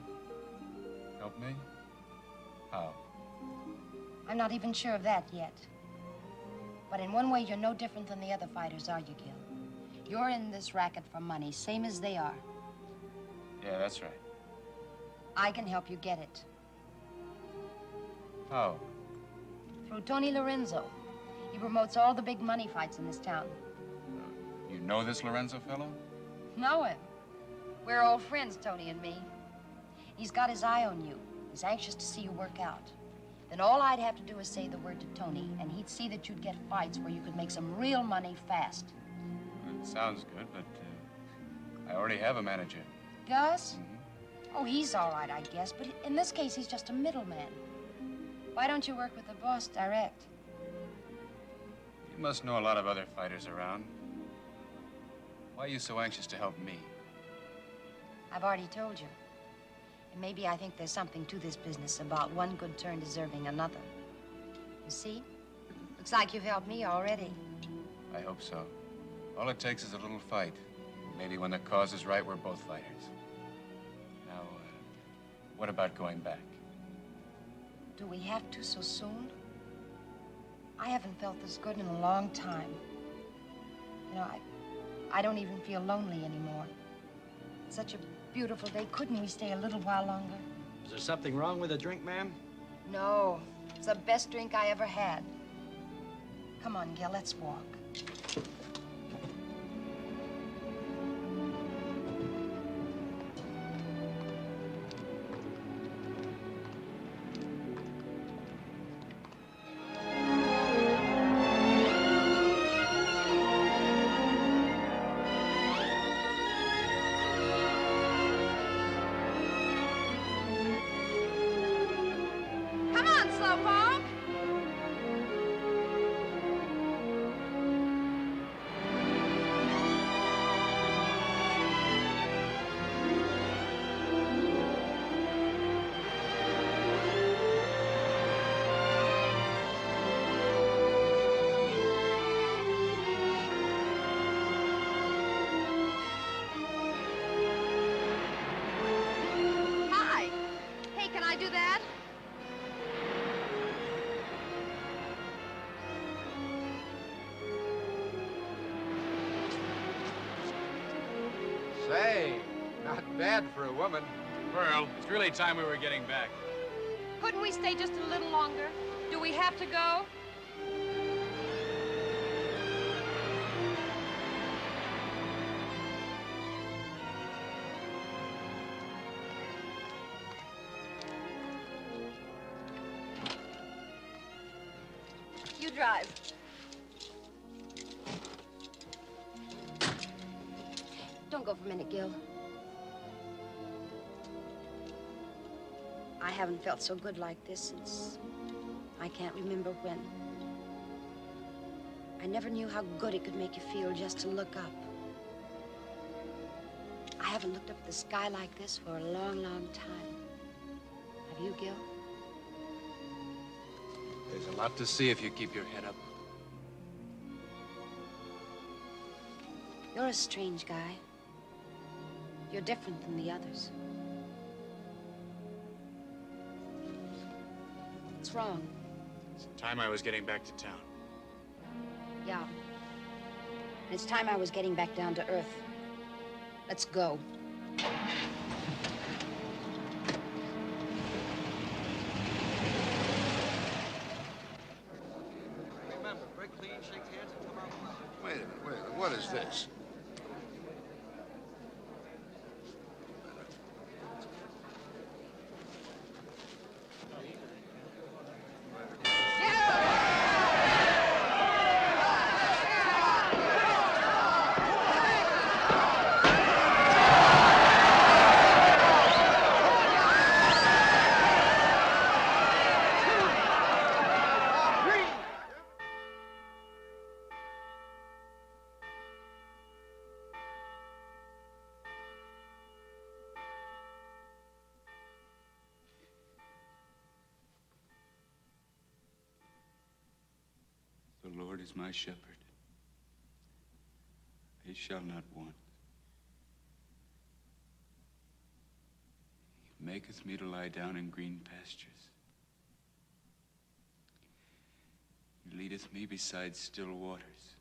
Help me? How? I'm not even sure of that yet. But in one way, you're no different than the other fighters, are you, Gil? You're in this racket for money, same as they are. Yeah, that's right. I can help you get it. How? Through Tony Lorenzo. He promotes all the big money fights in this town. You know this Lorenzo fellow? Know him. We're old friends, Tony and me. He's got his eye on you. He's anxious to see you work out. Then all I'd have to do is say the word to Tony, and he'd see that you'd get fights where you could make some real money fast. It sounds good, but I already have a manager. Gus? Oh, he's all right, I guess, but in this case, he's just a middleman. Why don't you work with the boss direct? You must know a lot of other fighters around. Why are you so anxious to help me? I've already told you. And maybe I think there's something to this business about one good turn deserving another. You see? Looks like you've helped me already. I hope so. All it takes is a little fight. Maybe when the cause is right, we're both fighters. Now, what about going back? Do we have to so soon? I haven't felt this good in a long time. You know, I don't even feel lonely anymore. It's such a beautiful day. Couldn't we stay a little while longer? Is there something wrong with the drink, ma'am? No. It's the best drink I ever had. Come on, Gil, let's walk. Come on, Slowpoke! Hi. Hey, can I do that? Say, not bad for a woman. Pearl, it's really time we were getting back. Couldn't we stay just a little longer? Do we have to go? You drive. Don't go for a minute, Gil. I haven't felt so good like this since I can't remember when. I never knew how good it could make you feel just to look up. I haven't looked up at the sky like this for a long, long time. Have you, Gil? There's a lot to see if you keep your head up. You're a strange guy. You're different than the others. What's wrong? It's time I was getting back to town. Yeah. And it's time I was getting back down to earth. Let's go. Remember, break clean, shake hands, and come out. Wait a minute. What is this? is my shepherd. They shall not want. He maketh me to lie down in green pastures. He leadeth me beside still waters.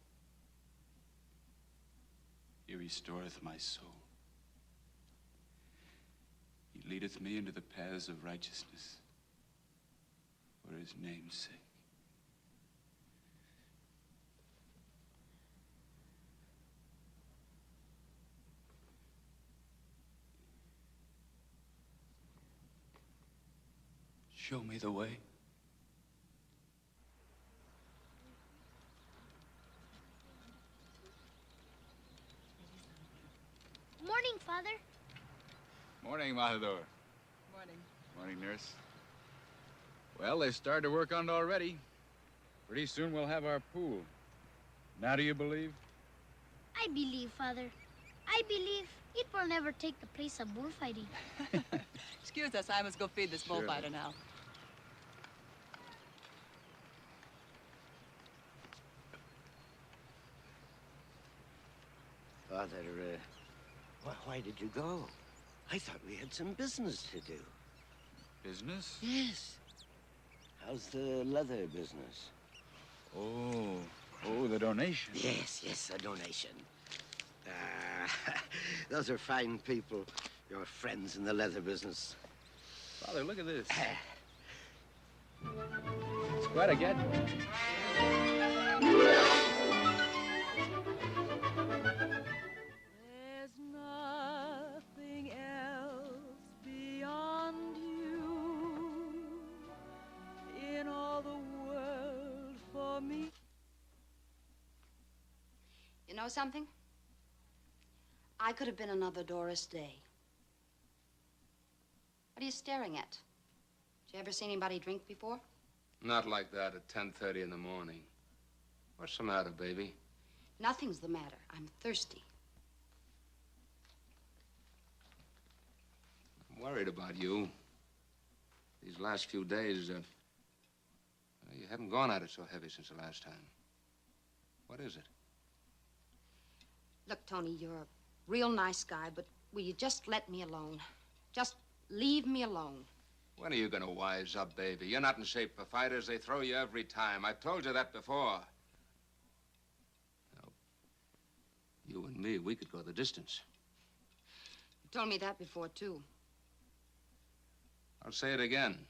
He restoreth my soul. He leadeth me into the paths of righteousness for his name's sake. Show me the way. Morning, Father. Morning, Matador. Morning. Morning, nurse. Well, they've started to work on it already. Pretty soon we'll have our pool. Now do you believe? I believe, Father. I believe it will never take the place of bullfighting. Excuse us, I must go feed this bullfighter now. Father, why did you go? I thought we had some business to do. Business? Yes. How's the leather business? Oh, the donation. Yes, a donation. Those are fine people, your friends in the leather business. Father, look at this. It's quite a get. There's nothing else beyond you in all the world for me. You know something? I could have been another Doris Day. What are you staring at? Did you ever see anybody drink before? Not like that at 10:30 in the morning. What's the matter, baby? Nothing's the matter. I'm thirsty. I'm worried about you. These last few days, you haven't gone at it so heavy since the last time. What is it? Look, Tony, you're a real nice guy, but will you just let me alone? Just leave me alone. When are you going to wise up, baby? You're not in shape for fighters. They throw you every time. I've told you that before. Now, you and me, we could go the distance. You told me that before, too. I'll say it again.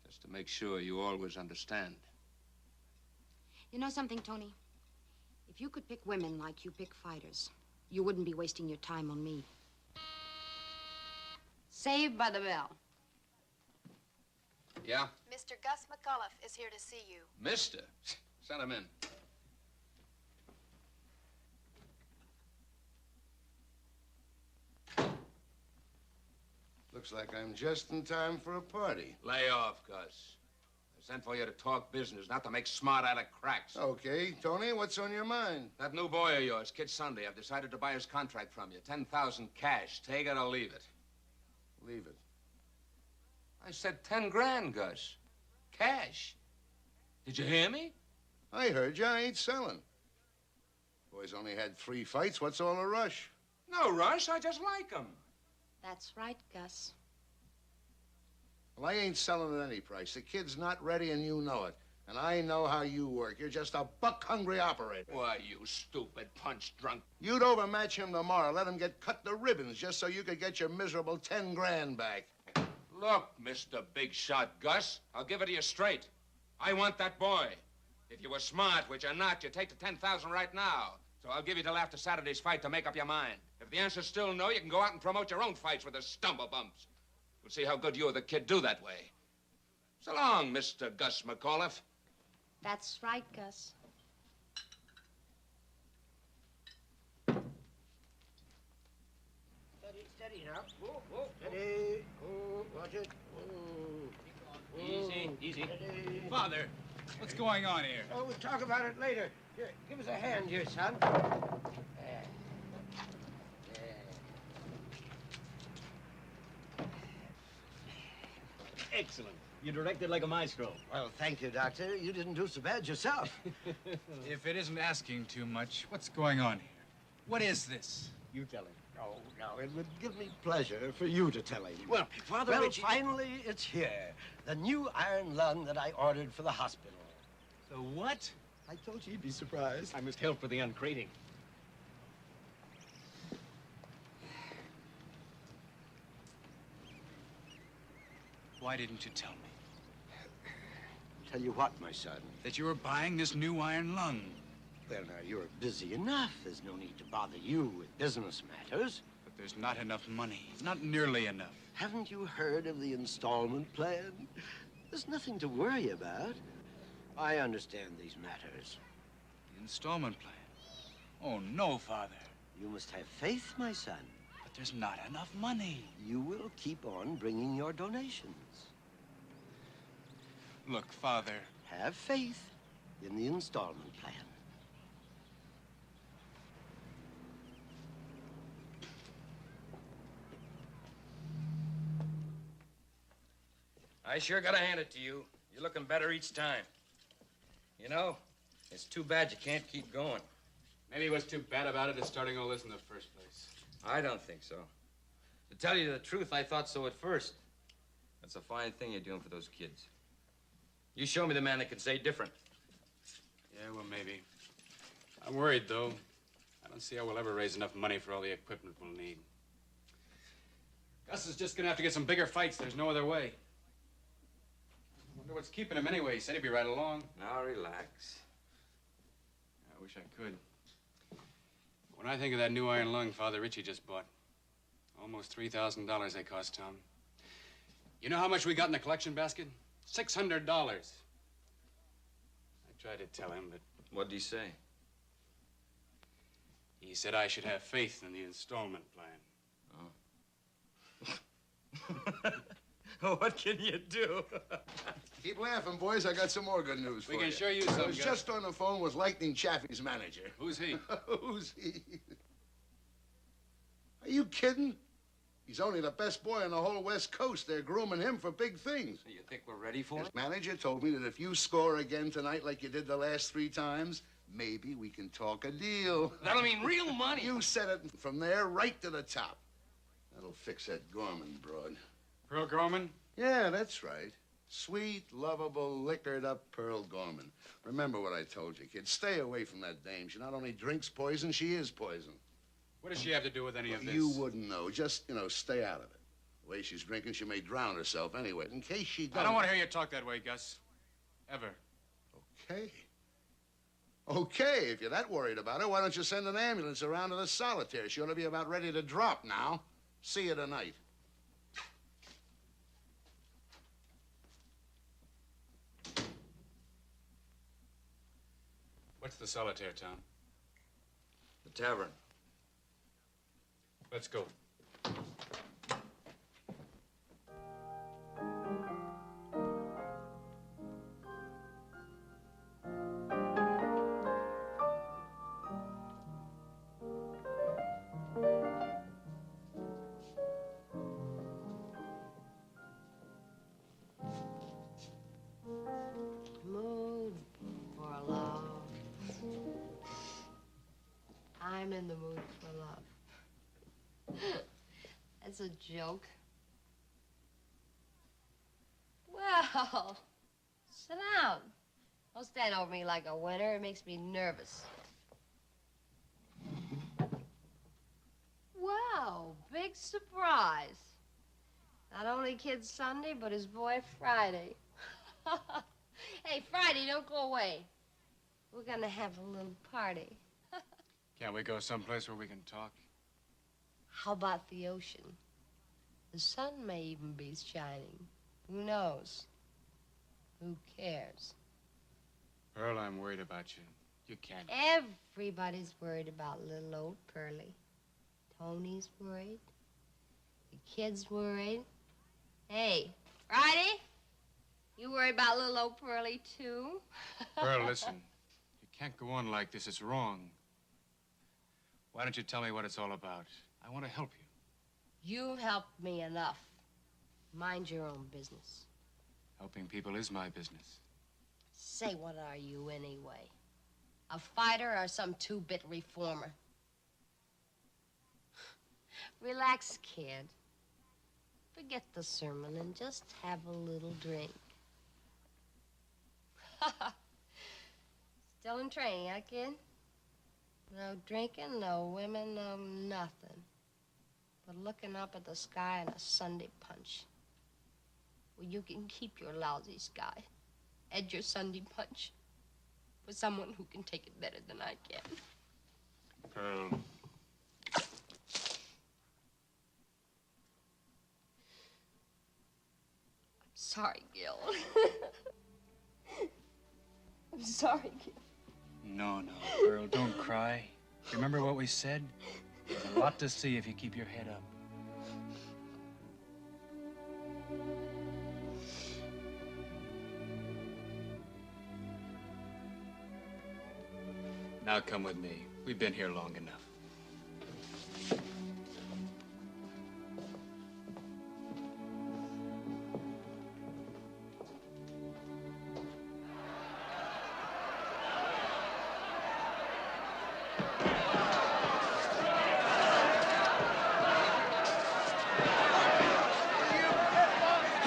Just to make sure you always understand. You know something, Tony? If you could pick women like you pick fighters, you wouldn't be wasting your time on me. Saved by the Bell. Yeah? Mr. Gus McAuliffe is here to see you. Mister? Send him in. Looks like I'm just in time for a party. Lay off, Gus. I sent for you to talk business, not to make smart out of cracks. Okay, Tony, what's on your mind? That new boy of yours, Kid Sunday, I've decided to buy his contract from you. 10,000 cash. Take it or leave it. Leave it. I said 10 grand, Gus. Cash. Did you hear me? I heard you. I ain't selling. Boy's only had 3 fights. What's all the rush? No rush. I just like him. That's right, Gus. Well, I ain't selling at any price. The kid's not ready, and you know it. And I know how you work. You're just a buck-hungry operator. Why, you stupid punch-drunk. You'd overmatch him tomorrow. Let him get cut to ribbons just so you could get your miserable 10 grand back. Look, Mr. Big Shot Gus, I'll give it to you straight. I want that boy. If you were smart, which you're not, you'd take the 10,000 right now. So I'll give you till after Saturday's fight to make up your mind. If the answer's still no, you can go out and promote your own fights with the stumblebumps. We'll see how good you or the kid do that way. So long, Mr. Gus McAuliffe. That's right, Gus. Steady now. Whoa. Steady. Oh, watch it. Easy. Steady. Father, what's going on here? Oh, we'll talk about it later. Here, give us a hand here, son. Excellent. You directed like a maestro. Well, thank you, Doctor. You didn't do so bad yourself. If it isn't asking too much, what's going on here? What is this? You tell him. Oh, no, it would give me pleasure for you to tell him. Well, Father Well, Ritchie... finally, it's here. The new iron lung that I ordered for the hospital. The what? I told you you'd be surprised. I must help with the uncrating. Why didn't you tell me? Tell you what, my son. That you were buying this new iron lung. Well, now, you're busy enough. There's no need to bother you with business matters. But there's not enough money. Not nearly enough. Haven't you heard of the installment plan? There's nothing to worry about. I understand these matters. The installment plan? Oh, no, Father. You must have faith, my son. But there's not enough money. You will keep on bringing your donations. Look, Father. Have faith in the installment plan. I sure gotta hand it to you. You're looking better each time. You know, it's too bad you can't keep going. Maybe what's too bad about it is starting all this in the first place. I don't think so. To tell you the truth, I thought so at first. That's a fine thing you're doing for those kids. You show me the man that can say different. Yeah, well, maybe. I'm worried, though. I don't see how we'll ever raise enough money for all the equipment we'll need. Gus is just gonna have to get some bigger fights. There's no other way. I wonder what's keeping him anyway. He said he'd be right along. Now relax. I wish I could. When I think of that new iron lung Father Ritchie just bought, almost $3,000 they cost, Tom. You know how much we got in the collection basket? $600. I tried to tell him, but... What'd he say? He said I should have faith in the installment plan. Oh. What can you do? Keep laughing, boys. I got some more good news for you. We can sure use I some, was Gus. just on the phone with Lightning Chaffee's manager. Who's he? Who's he? Are you kidding? He's only the best boy on the whole West Coast. They're grooming him for big things. You think we're ready for His it? manager told me that if you score again tonight like you did the last 3 times, maybe we can talk a deal. That'll mean real money. You said it from there right to the top. That'll fix that Gorman broad. Pearl Gorman? Yeah, that's right. Sweet, lovable, liquored-up Pearl Gorman. Remember what I told you, kid. Stay away from that dame. She not only drinks poison, she is poison. What does she have to do with any of this? You wouldn't know. Just, stay out of it. The way she's drinking, she may drown herself anyway. In case she does... I don't want to hear you talk that way, Gus. Ever. Okay. Okay, if you're that worried about her, why don't you send an ambulance around to the solitaire? She ought to be about ready to drop now. See you tonight. What's the solitaire, Tom? The tavern. Let's go. Mood for love. I'm in the mood for love. That's a joke. Well, sit down. Don't stand over me like a winner. It makes me nervous. Wow, big surprise. Not only kid Sunday, but his boy Friday. Hey, Friday, don't go away. We're gonna have a little party. Can't we go someplace where we can talk? How about the ocean? The sun may even be shining. Who knows? Who cares? Pearl, I'm worried about you. You can't. Everybody's worried about little old Pearlie. Tony's worried. The kid's worried. Hey, Friday? You worried about little old Pearlie, too? Pearl, listen. You can't go on like this. It's wrong. Why don't you tell me what it's all about? I want to help you. You've helped me enough. Mind your own business. Helping people is my business. Say, what are you anyway? A fighter or some two-bit reformer? Relax, kid. Forget the sermon and just have a little drink. Still in training, huh, kid? No drinking, no women, no nothing. But looking up at the sky and a Sunday punch. Well, you can keep your lousy sky and your Sunday punch for someone who can take it better than I can. Pearl. I'm sorry, Gil. I'm sorry, Gil. No, Pearl, don't cry. Remember what we said? There's a lot to see if you keep your head up. Now come with me. We've been here long enough.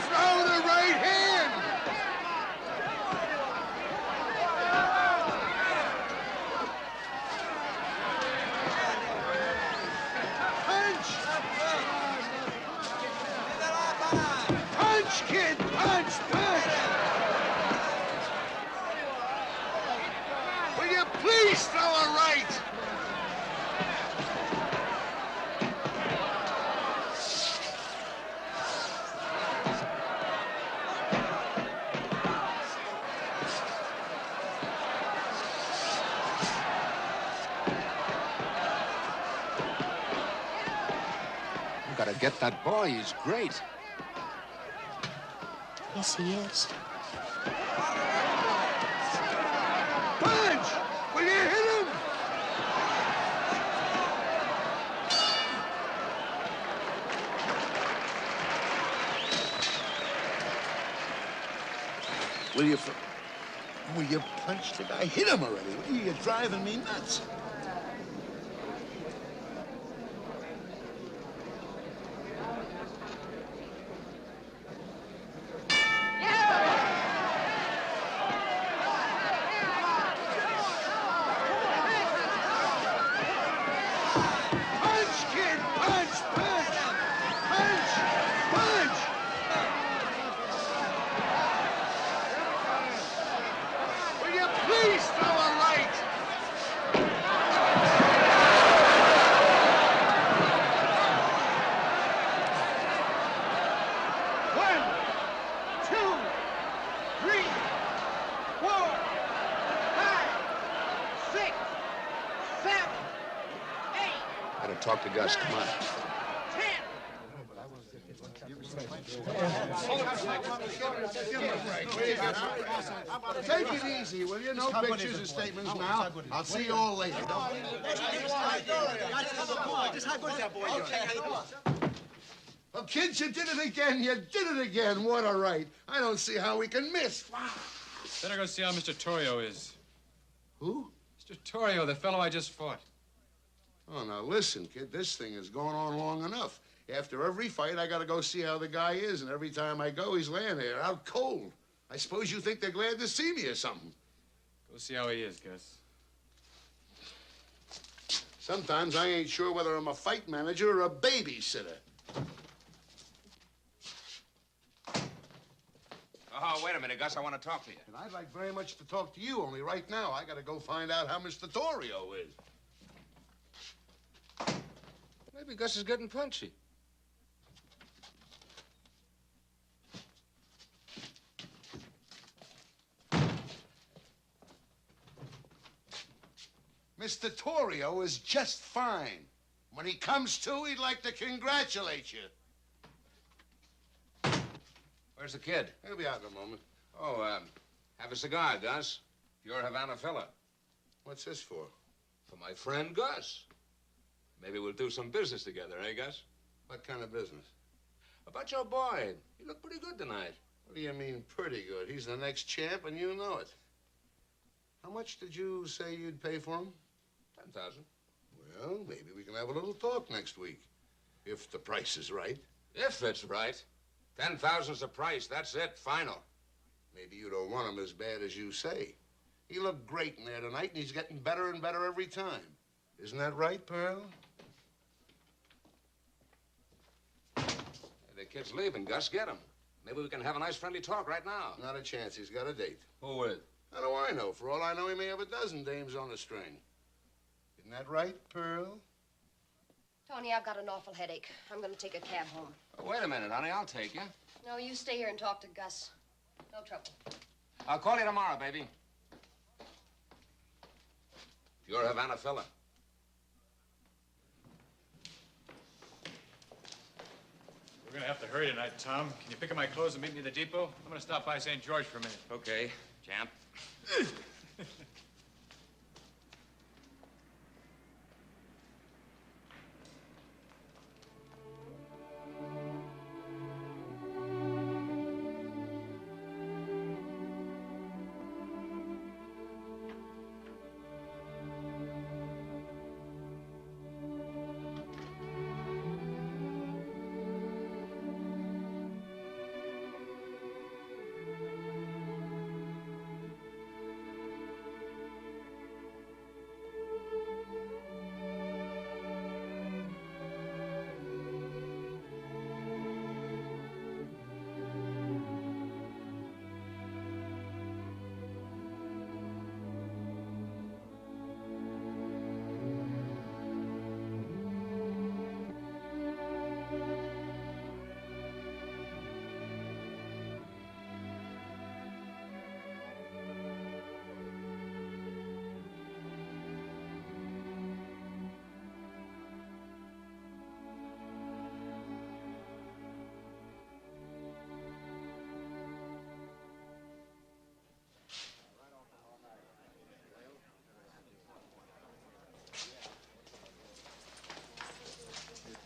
Throw the right hand! Punch! Punch, kid! Punch! Punch! Will you please throw a right? You gotta get that boy. He's great. Yes, he is. Punch! Will you hit him? Will you punch the guy? Hit him already. You're driving me nuts. Punch, kid! Punch! Punch! Punch! Punch! Will you please throw a right? One, two, three, 4, 5, 6, 7, 8. Better talk to Gus. Come on. Take it easy, will you? No pictures and statements now. I'll see you all later. Well, kids, you did it again. You did it again. What a right. I don't see how we can miss. Better go see how Mr. Torrio is. Who? Mr. Torrio, the fellow I just fought. Oh, now listen, kid. This thing has gone on long enough. After every fight, I gotta go see how the guy is, and every time I go, he's laying there out cold. I suppose you think they're glad to see me or something. Go see how he is, Gus. Sometimes I ain't sure whether I'm a fight manager or a babysitter. Oh, wait a minute, Gus. I want to talk to you. And I'd like very much to talk to you, only right now I gotta go find out how Mr. Torrio is. Maybe Gus is getting punchy. Mr. Torrio is just fine. When he comes to, he'd like to congratulate you. Where's the kid? He'll be out in a moment. Oh, have a cigar, Gus. You're a Havana fella. What's this for? For my friend Gus. Maybe we'll do some business together, eh, Gus? What kind of business? About your boy. He looked pretty good tonight. What do you mean, pretty good? He's the next champ, and you know it. How much did you say you'd pay for him? 10,000. Well, maybe we can have a little talk next week, if the price is right. If it's right. 10,000's the price. That's it. Final. Maybe you don't want him as bad as you say. He looked great in there tonight, and he's getting better and better every time. Isn't that right, Pearl? The kid's leaving. Gus, get him. Maybe we can have a nice friendly talk right now. Not a chance. He's got a date. Who with? How do I know? For all I know, he may have a dozen dames on a string. Isn't that right, Pearl? Tony, I've got an awful headache. I'm going to take a cab home. Oh, wait a minute, honey. I'll take you. No, you stay here and talk to Gus. No trouble. I'll call you tomorrow, baby. You're Havana fella. We're gonna have to hurry tonight, Tom. Can you pick up my clothes and meet me at the depot? I'm gonna stop by St. George for a minute. Okay, champ.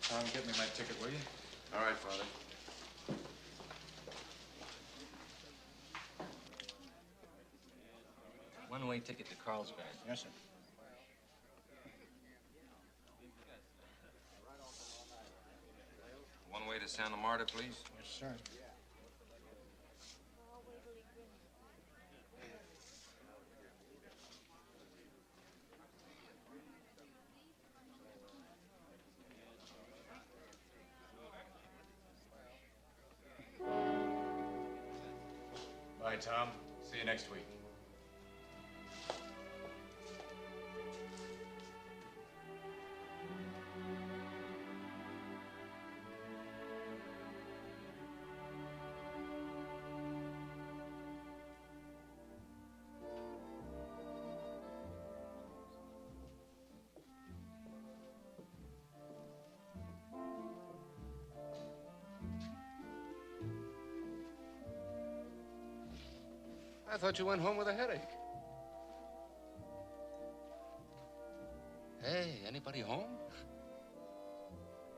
Tom, get me my ticket, will you? All right, Father. One-way ticket to Carlsbad. Yes, sir. One way to Santa Marta, please. Yes, sir. Bye, Tom. See you next week. I thought you went home with a headache. Hey, anybody home?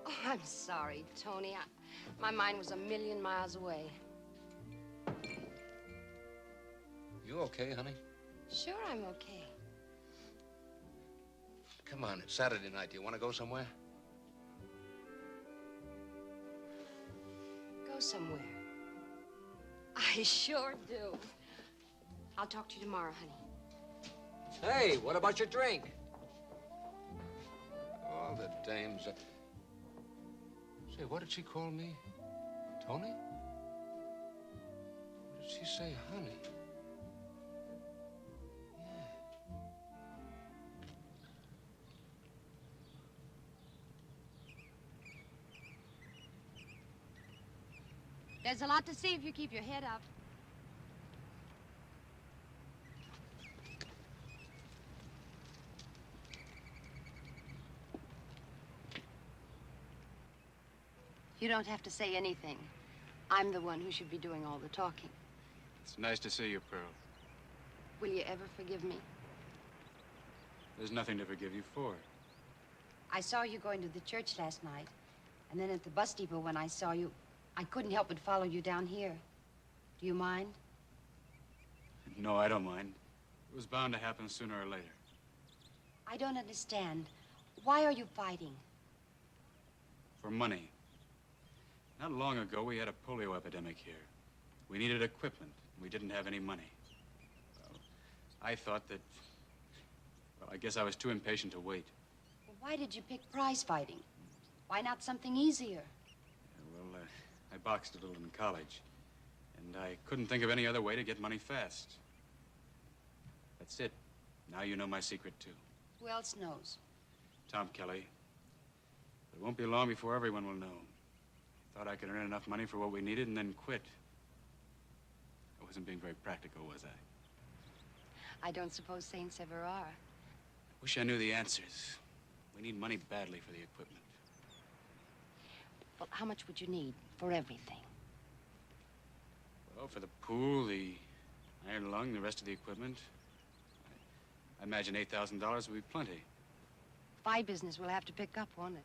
Oh, I'm sorry, Tony. My mind was a million miles away. You okay, honey? Sure, I'm okay. Come on, it's Saturday night. Do you want to go somewhere? Go somewhere. I sure do. I'll talk to you tomorrow, honey. Hey, what about your drink? All the dames. Say, what did she call me? Tony? What did she say, honey? There's a lot to see if you keep your head up. You don't have to say anything. I'm the one who should be doing all the talking. It's nice to see you, Pearl. Will you ever forgive me? There's nothing to forgive you for. I saw you going to the church last night. And then at the bus depot when I saw you, I couldn't help but follow you down here. Do you mind? No, I don't mind. It was bound to happen sooner or later. I don't understand. Why are you fighting? For money. Not long ago, we had a polio epidemic here. We needed equipment. We didn't have any money. Well, I thought that... Well, I guess I was too impatient to wait. Well, why did you pick prize fighting? Why not something easier? Well, I boxed a little in college. And I couldn't think of any other way to get money fast. That's it. Now you know my secret, too. Who else knows? Tom Kelly. It won't be long before everyone will know. Thought I could earn enough money for what we needed and then quit. I wasn't being very practical, was I? I don't suppose saints ever are. Wish I knew the answers. We need money badly for the equipment. Well, how much would you need for everything? Well, for the pool, the iron lung, the rest of the equipment, I imagine $8,000 would be plenty. My business will have to pick up, won't it?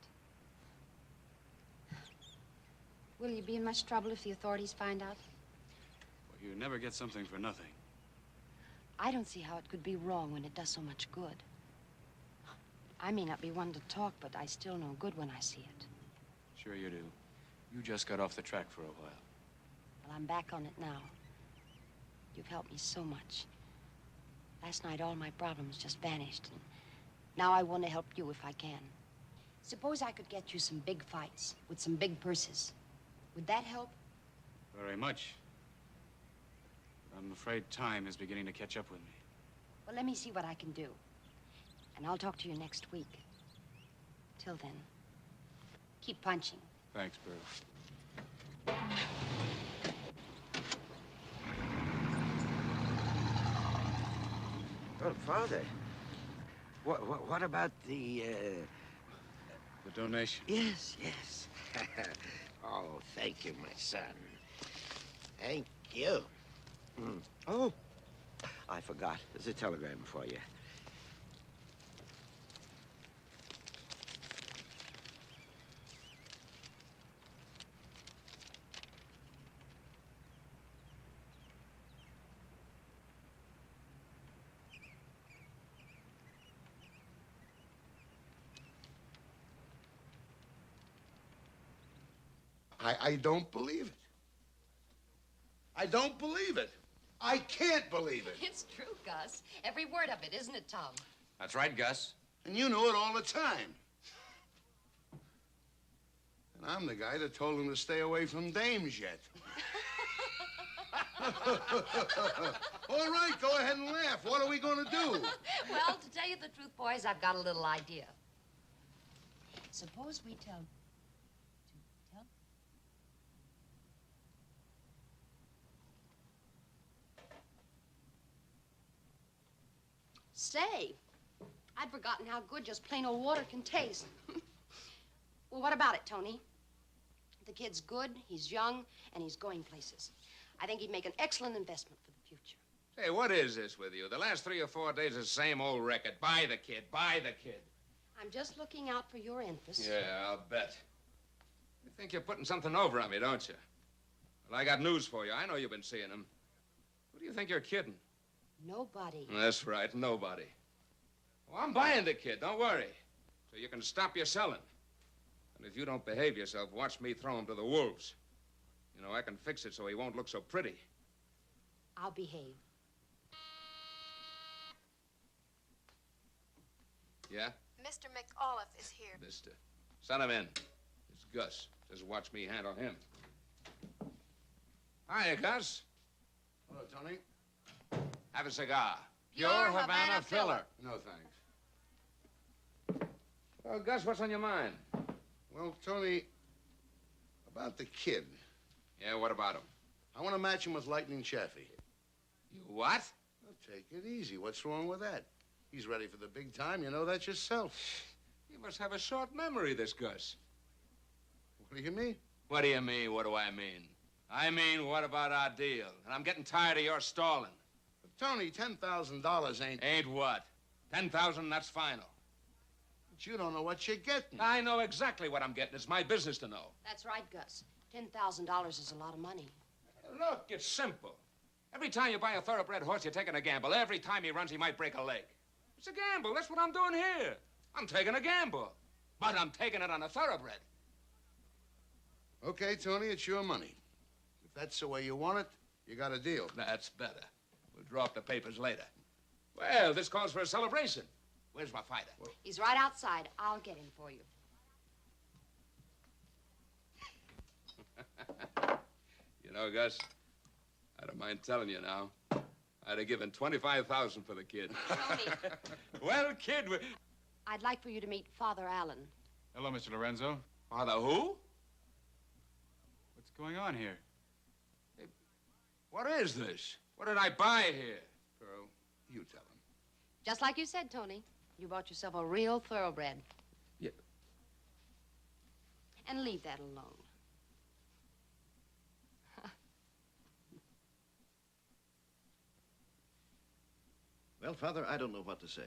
Will you be in much trouble if the authorities find out? Well, you never get something for nothing. I don't see how it could be wrong when it does so much good. I may not be one to talk, but I still know good when I see it. Sure you do. You just got off the track for a while. Well, I'm back on it now. You've helped me so much. Last night, all my problems just vanished, and now I want to help you if I can. Suppose I could get you some big fights with some big purses. Would that help? Very much. I'm afraid time is beginning to catch up with me. Well, let me see what I can do. And I'll talk to you next week. Till then, keep punching. Thanks, Bert. Oh, Father, what about the donation? Yes, yes. Oh, thank you, my son. Thank you. Oh, I forgot. There's a telegram for you. I don't believe it. I don't believe it. I can't believe it. It's true, Gus. Every word of it, isn't it, Tom? That's right, Gus. And you knew it all the time. And I'm the guy that told him to stay away from dames yet. All right, go ahead and laugh. What are we going to do? Well, to tell you the truth, boys, I've got a little idea. Suppose we tell... Say, I'd forgotten how good just plain old water can taste. Well, what about it, Tony? The kid's good, he's young, and he's going places. I think he'd make an excellent investment for the future. Hey, what is this with you? The last 3 or 4 days, the same old record. Buy the kid, buy the kid. I'm just looking out for your interests. Yeah, I'll bet. You think you're putting something over on me, don't you? Well, I got news for you. I know you've been seeing him. Who do you think you're kidding? Nobody. That's right, nobody. Well, I'm buying the kid, don't worry. So you can stop your selling. And if you don't behave yourself, watch me throw him to the wolves. You know, I can fix it so he won't look so pretty. I'll behave. Yeah? Mr. McAuliffe is here. Mister. Send him in. It's Gus. Just watch me handle him. Hiya, Gus. Hello, Tony. Have a cigar. Pure Havana filler. No, thanks. Well, Gus, what's on your mind? Well, Tony, about the kid. Yeah, what about him? I want to match him with Lightning Chaffee. You what? Well, take it easy. What's wrong with that? He's ready for the big time. You know that yourself. You must have a short memory, this Gus. What do you mean? What do you mean? What do I mean? I mean, what about our deal? And I'm getting tired of your stalling. But Tony, $10,000 ain't... Ain't what? 10,000, that's final. But you don't know what you're getting. I know exactly what I'm getting. It's my business to know. That's right, Gus. $10,000 is a lot of money. Look, it's simple. Every time you buy a thoroughbred horse, you're taking a gamble. Every time he runs, he might break a leg. It's a gamble. That's what I'm doing here. I'm taking a gamble. But I'm taking it on a thoroughbred. Okay, Tony, it's your money. If that's the way you want it, you got a deal. That's better. We'll draw up the papers later. Well, this calls for a celebration. Where's my fighter? He's right outside. I'll get him for you. You know, Gus, I don't mind telling you now. I'd have given $25,000 for the kid. Tony. Well, kid, I'd like for you to meet Father Allen. Hello, Mr. Lorenzo. Father who? What's going on here? Hey, what is this? What did I buy here? Pearl, you tell him. Just like you said, Tony. You bought yourself a real thoroughbred. Yeah. And leave that alone. Well, Father, I don't know what to say.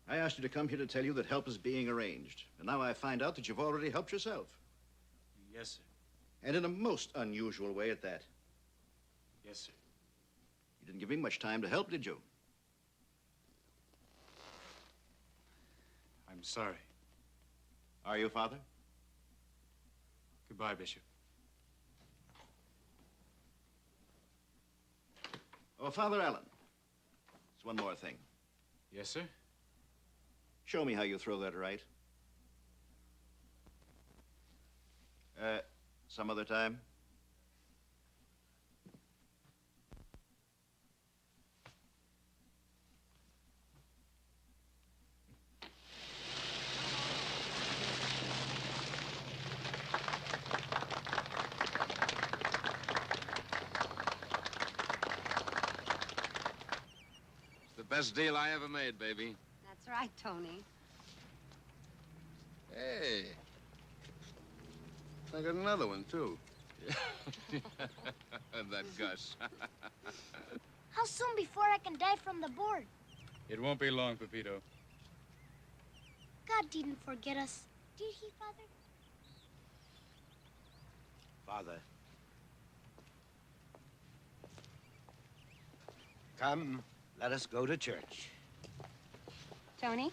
I asked you to come here to tell you that help is being arranged. And now I find out that you've already helped yourself. Yes, sir. And in a most unusual way at that. Yes, sir. You didn't give me much time to help, did you? I'm sorry. Are you, Father? Goodbye, Bishop. Oh, Father Allen. There's one more thing. Yes, sir? Show me how you throw that right. Some other time? Best deal I ever made, baby. That's right, Tony. Hey. I got another one, too. That Gus. How soon before I can die from the board? It won't be long, Pepito. God didn't forget us, did he, Father? Father. Come, let us go to church. Tony?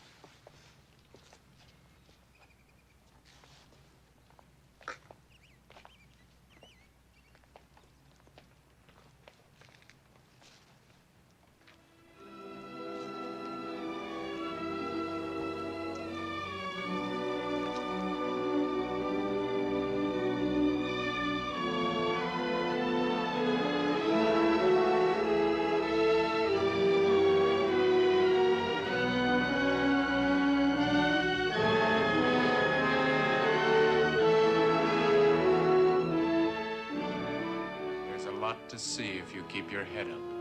There's a lot to see if you keep your head up.